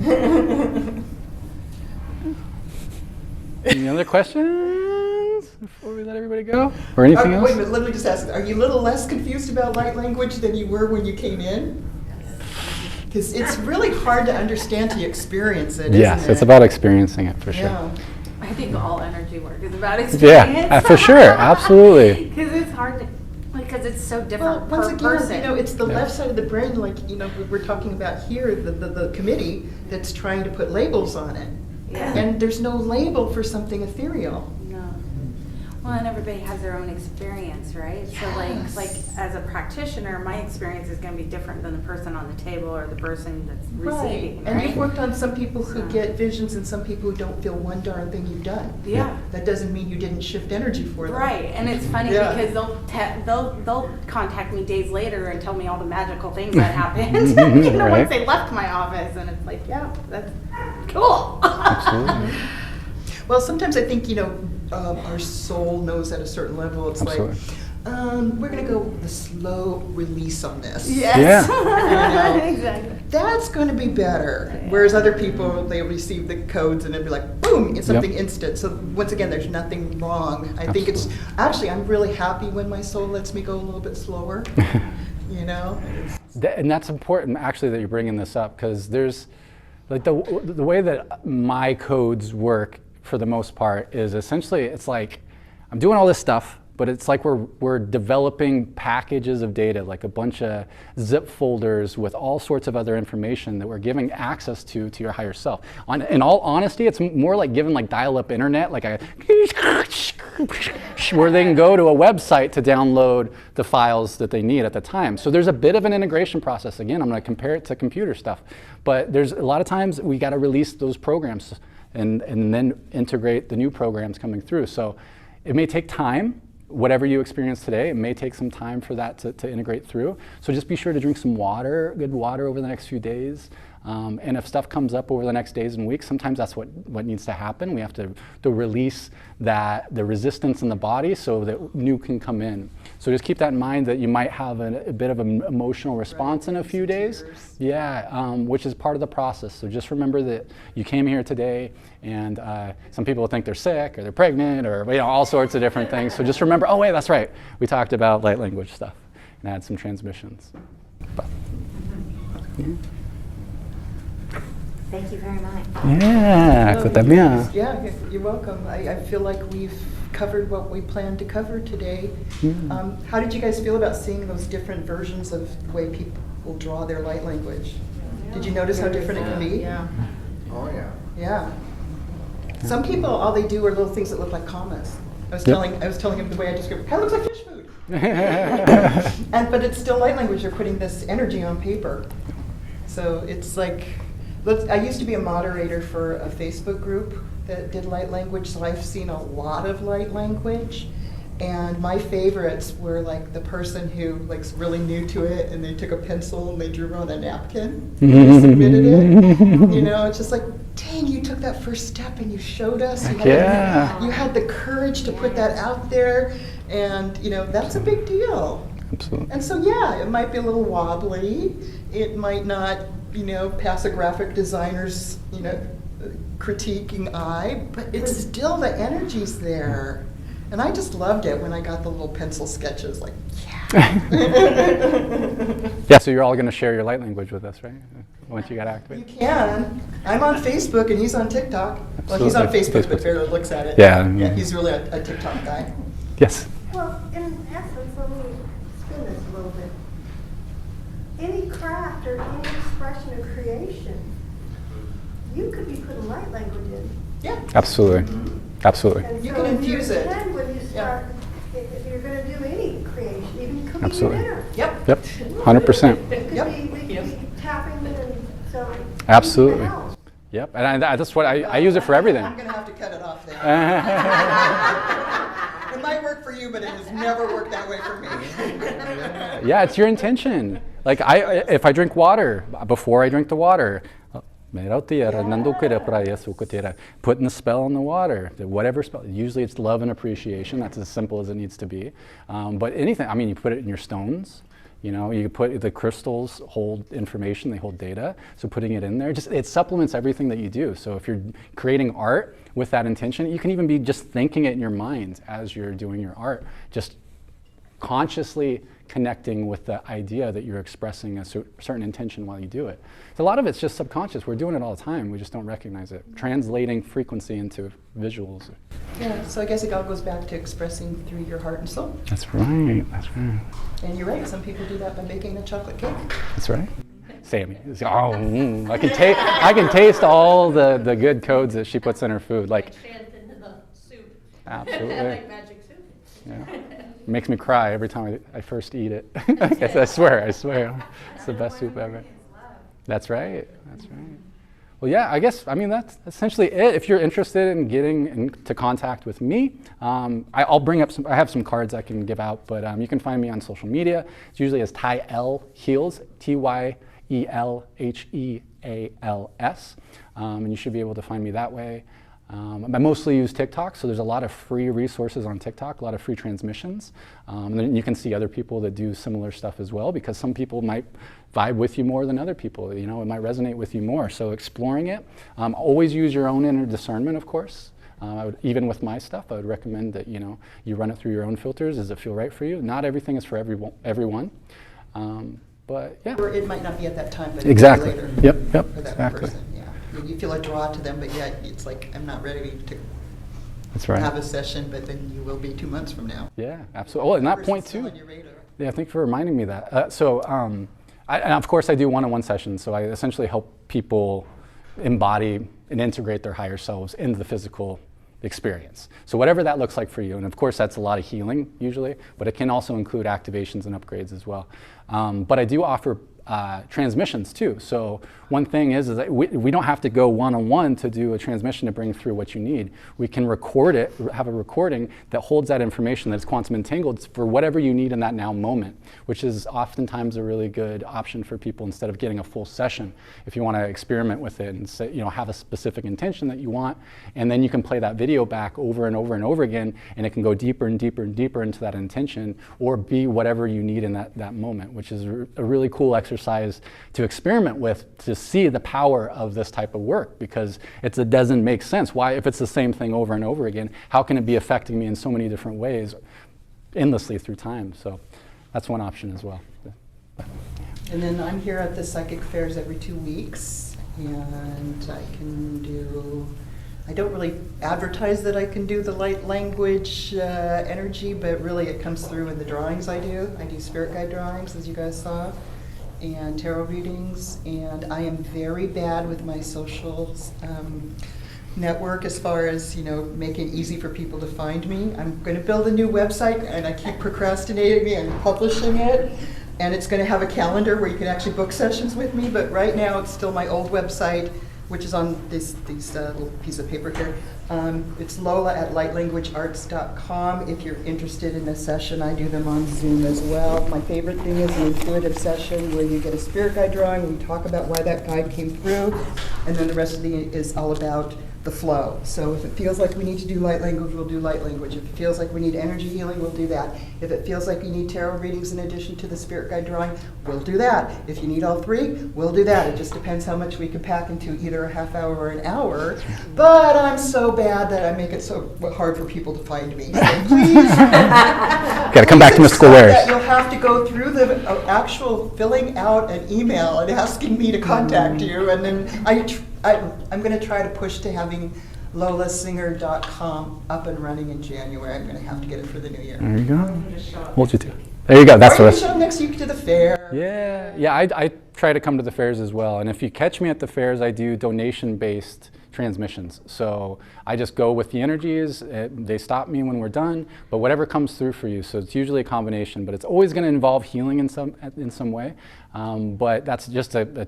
Any other questions? before we let everybody go? Or anything else? Wait a minute, let me just ask, are you a little less confused about light language than you were when you came in? Because it's really hard to understand till you experience it, Yes, isn't it? it's about experiencing it for sure. Yeah. I think all energy work is about experience. Yeah, for sure, absolutely. Because it's hard to, because it's so Well, different once per again, person. you know, it's the Yeah. left side of the brain, like, you know, we're talking about here, the committee that's trying to put labels on it. Yeah. And there's no label for something ethereal. No. Well, and everybody has their own experience, right? So like as a practitioner, my experience is going to be different than the person on the table or the person that's receiving, right? And you've worked on some people who So- get visions and some people who don't feel one darn thing you've done. Yeah. That doesn't mean you didn't shift energy for them. Right, and it's funny Yeah. because they'll contact me days later and tell me all the magical things that happened. You know, Right. once they left my office, and it's like, yeah, that's cool. Absolutely. Well, sometimes I think, you know, our soul knows at a certain level, it's Absolutely. like, we're gonna go with the slow release on this. Yes. Yeah. You know, Exactly. that's going to be better. Whereas other people, they receive the codes and it'd be like, boom, it's something instant. So once again, there's nothing wrong. I think it's, actually, I'm really happy when my soul lets me go a little bit slower, you know? And that's important, actually, that you're bringing this up, because there's, like, the way that my codes work, for the most part, is essentially, it's like, I'm doing all this stuff, but it's like we're developing packages of data, like a bunch of zip folders with all sorts of other information that we're giving access to your higher self. In all honesty, it's more like giving like dial-up internet, like a where they can go to a website to download the files that they need at the time. So there's a bit of an integration process. Again, I'm going to compare it to computer stuff, but there's a lot of times we got to release those programs and then integrate the new programs coming through. So it may take time. Whatever you experience today, it may take some time for that to integrate through. So just be sure to drink some water, good water over the next few days. And if stuff comes up over the next days and weeks, sometimes that's what needs to happen. We have to release the resistance in the body so that new can come in. So just keep that in mind, that you might have a bit of an emotional response in a few days. Yeah, which is part of the process. So just remember that you came here today, and some people think they're sick or they're pregnant or all sorts of different things. So just remember, oh wait, that's right. We talked about light language stuff and had some transmissions. But, yeah. Thank you very much. Yeah, tú también. Yeah, you're welcome. I feel like we've covered what we planned to cover today. How did you guys feel about seeing those different versions of the way people draw their light language? Did you notice how different it can be? Yeah. Oh, yeah. Yeah. Some people, all they do are little things that look like commas. I was telling him the way I described it. Kind of looks like fish food. But it's still light language. They're putting this energy on paper. So it's like, I used to be a moderator for a Facebook group that did light language, so I've seen a lot of light language. And my favorites were like the person who like's really new to it, and they took a pencil and they drew on a napkin and they submitted it. You know, it's just like, dang, you took that first step and you showed us. You had the courage to put that out there, and you know, that's a big deal. Absolutely. And so yeah, it might be a little wobbly. It might not, you know, pass a graphic designer's, you know, critiquing eye, but it's still, the energy's there. And I just loved it when I got the little pencil sketches, like, yeah. Yeah, so you're all going to share your light language with us, right? Once you got activated. You can. I'm on Facebook and he's on TikTok. Well, he's on Facebook, but barely looks at it. Yeah. Yeah, he's really a TikTok guy. Yes. Well, in essence, let me spin this a little bit. Any craft or any expression of creation, you could be putting light language in. Yeah. Absolutely. Absolutely. And You so can infuse it. And when you start, if you're going to do any creation, even cooking Absolutely. your dinner. Yep. Yep. 100%. It could be tapping and so. Absolutely. anything else. Yep. And that's what I use it for everything. I'm going to have to cut it off there. It might work for you, but it has never worked that way for me. Yeah, it's your intention. Like if I drink water, before I drink the water, putting the spell on the water, whatever spell. Usually it's love and appreciation. That's as simple as it needs to be. But anything, I mean, you put it in your stones. You know, you put the crystals hold information, they hold data. So putting it in there, just it supplements everything that you do. So if you're creating art with that intention, you can even be just thinking it in your mind as you're doing your art, just consciously connecting with the idea that you're expressing a certain intention while you do it. So a lot of it's just subconscious. We're doing it all the time. We just don't recognize it. Translating frequency into visuals. Yeah, so I guess it all goes back to expressing through your heart and soul. That's right. That's right. And you're right, some people do that by making a chocolate cake. That's right. Sammy. I can taste all the good codes that she puts in her food. Like chant into the soup. Absolutely. Like magic soup. Yeah. It makes me cry every time I first eat it. I swear. It's the best soup ever. That's right. That's right. Well, yeah, I guess, that's essentially it. If you're interested in getting into contact with me, I'll bring up I have some cards I can give out, but you can find me on social media. It's usually as TY-EL Heals, TY-EL-HEALS, and you should be able to find me that way. I mostly use TikTok, so there's a lot of free resources on TikTok, a lot of free transmissions. And then you can see other people that do similar stuff as well, because some people might vibe with you more than other people. You know, it might resonate with you more. So exploring it. Always use your own inner discernment, of course. Even with my stuff, I would recommend that you run it through your own filters. Does it feel right for you? Not everything is for everyone. But yeah. Or it might not be at that time, but exactly. Later. Yep. For that Exactly. person. You feel a draw to them, but yet it's like, I'm not ready to That's right. have a session, but then you will be 2 months from now. Yeah, absolutely. Oh, and that point too. Yeah, thank you for reminding me that. And of course I do one-on-one sessions, so I essentially help people embody and integrate their higher selves into the physical experience. So whatever that looks like for you, and of course that's a lot of healing usually, but it can also include activations and upgrades as well. But I do offer transmissions too. So one thing is that we don't have to go one-on-one to do a transmission to bring through what you need. We can record it, have a recording that holds that information that's quantum entangled for whatever you need in that now moment, which is oftentimes a really good option for people instead of getting a full session. If you want to experiment with it and say, have a specific intention that you want, and then you can play that video back over and over and over again, and it can go deeper and deeper and deeper into that intention, or be whatever you need in that moment, which is a really cool exercise to experiment with, to see the power of this type of work, because it doesn't make sense. Why, if it's the same thing over and over again, how can it be affecting me in so many different ways endlessly through time? So that's one option as well. And then I'm here at the psychic fairs every 2 weeks, and I don't really advertise that I can do the light language energy, but really it comes through in the drawings I do. I do spirit guide drawings, as you guys saw, and tarot readings, and I am very bad with my social network as far as making it easy for people to find me. I'm going to build a new website, and I keep procrastinating and publishing it, and it's going to have a calendar where you can actually book sessions with me, but right now it's still my old website, which is on this little piece of paper here. It's Lola@lightlanguagearts.com. If you're interested in a session, I do them on Zoom as well. My favorite thing is an intuitive session where you get a spirit guide drawing, we talk about why that guide came through, and then the rest of the is all about the flow. So if it feels like we need to do light language, we'll do light language. If it feels like we need energy healing, we'll do that. If it feels like you need tarot readings in addition to the spirit guide drawing, we'll do that. If you need all three, we'll do that. It just depends how much we can pack into either a half hour or an hour. But I'm so bad that I make it so hard for people to find me. So please. Gotta come back to mystical wares. You'll have to go through the actual filling out an email and asking me to contact you, and then I'm going to try to push to having lolasinger.com up and running in January. I'm going to have to get it for the new year. There you go. Hold you to. There you go. That's the rest. Show next week to the fair. Yeah. I try to come to the fairs as well. And if you catch me at the fairs, I do donation-based transmissions. So I just go with the energies. They stop me when we're done, but whatever comes through for you. So it's usually a combination, but it's always going to involve healing in some way. But that's just a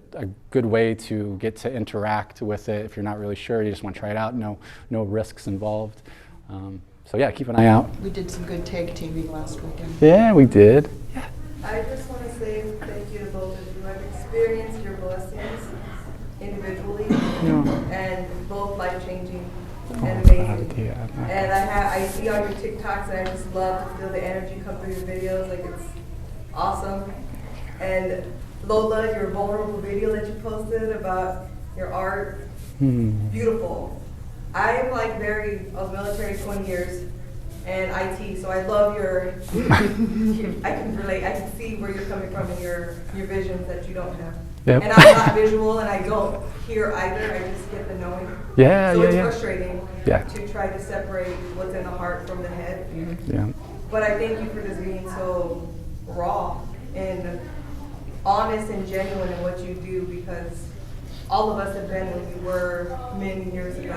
good way to get to interact with it. If you're not really sure, you just want to try it out. No risks involved. So yeah, keep an eye out. We did some good tag teaming last weekend. Yeah, we did. Yeah. I just want to say thank you to both of you. I've experienced your blessings individually, and both life-changing and amazing. And I see on your TikToks, and I just love to feel the energy come through your videos. Like, it's awesome. And Lola, your vulnerable video that you posted about your art, beautiful. I'm like I was military 20 years and IT, so I love I can relate, I can see where you're coming from and your visions that you don't have. Yep. And I'm not visual and I don't hear either, I just get the knowing. Yeah, so yeah, it's yeah. frustrating to try to separate what's in the heart from the head. Yeah. But I thank you for just being so raw and honest and genuine in what you do, because all of us have been where you were many years ago.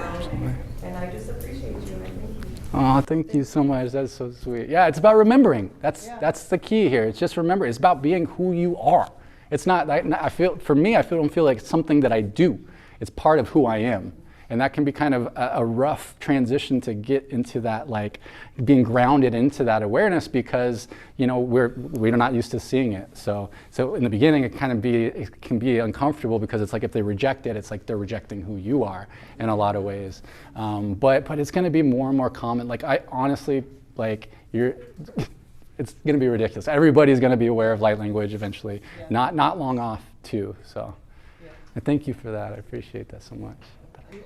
And I just appreciate you and I thank you. Oh, thank you so much. That's so sweet. Yeah, it's about remembering. That's the key here. It's just remember. It's about being who you are. It's not. I feel for me. Don't feel like it's something that I do. It's part of who I am, and that can be kind of a rough transition to get into that, like being grounded into that awareness, because we're not used to seeing it. So in the beginning, it can be uncomfortable, because it's like if they reject it, it's like they're rejecting who you are in a lot of ways. But it's going to be more and more common. Like I honestly it's going to be ridiculous. Everybody's going to be aware of light language eventually. Not long off too. So, and thank you for that. I appreciate that so much.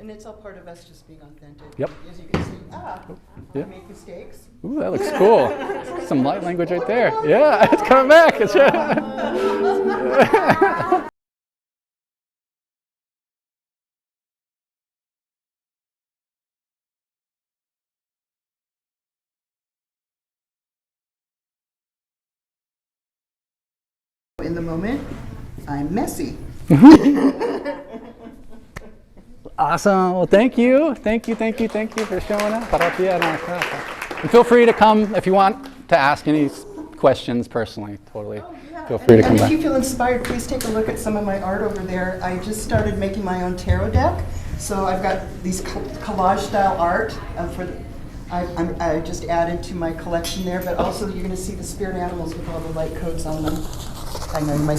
And it's all part of us just being authentic. Yep. As you can see, I make mistakes. Ooh, that looks cool. Some light language right there. Yeah, it's coming back. It's In the moment, I'm messy. Awesome. Well, thank you for showing up. And feel free to come if you want to ask any questions personally. Totally. Feel free to come And back. if you feel inspired, please take a look at some of my art over there. I just started making my own tarot deck. So I've got these collage style art I just added to my collection there, but also you're going to see the spirit animals with all the light codes on them. I know you might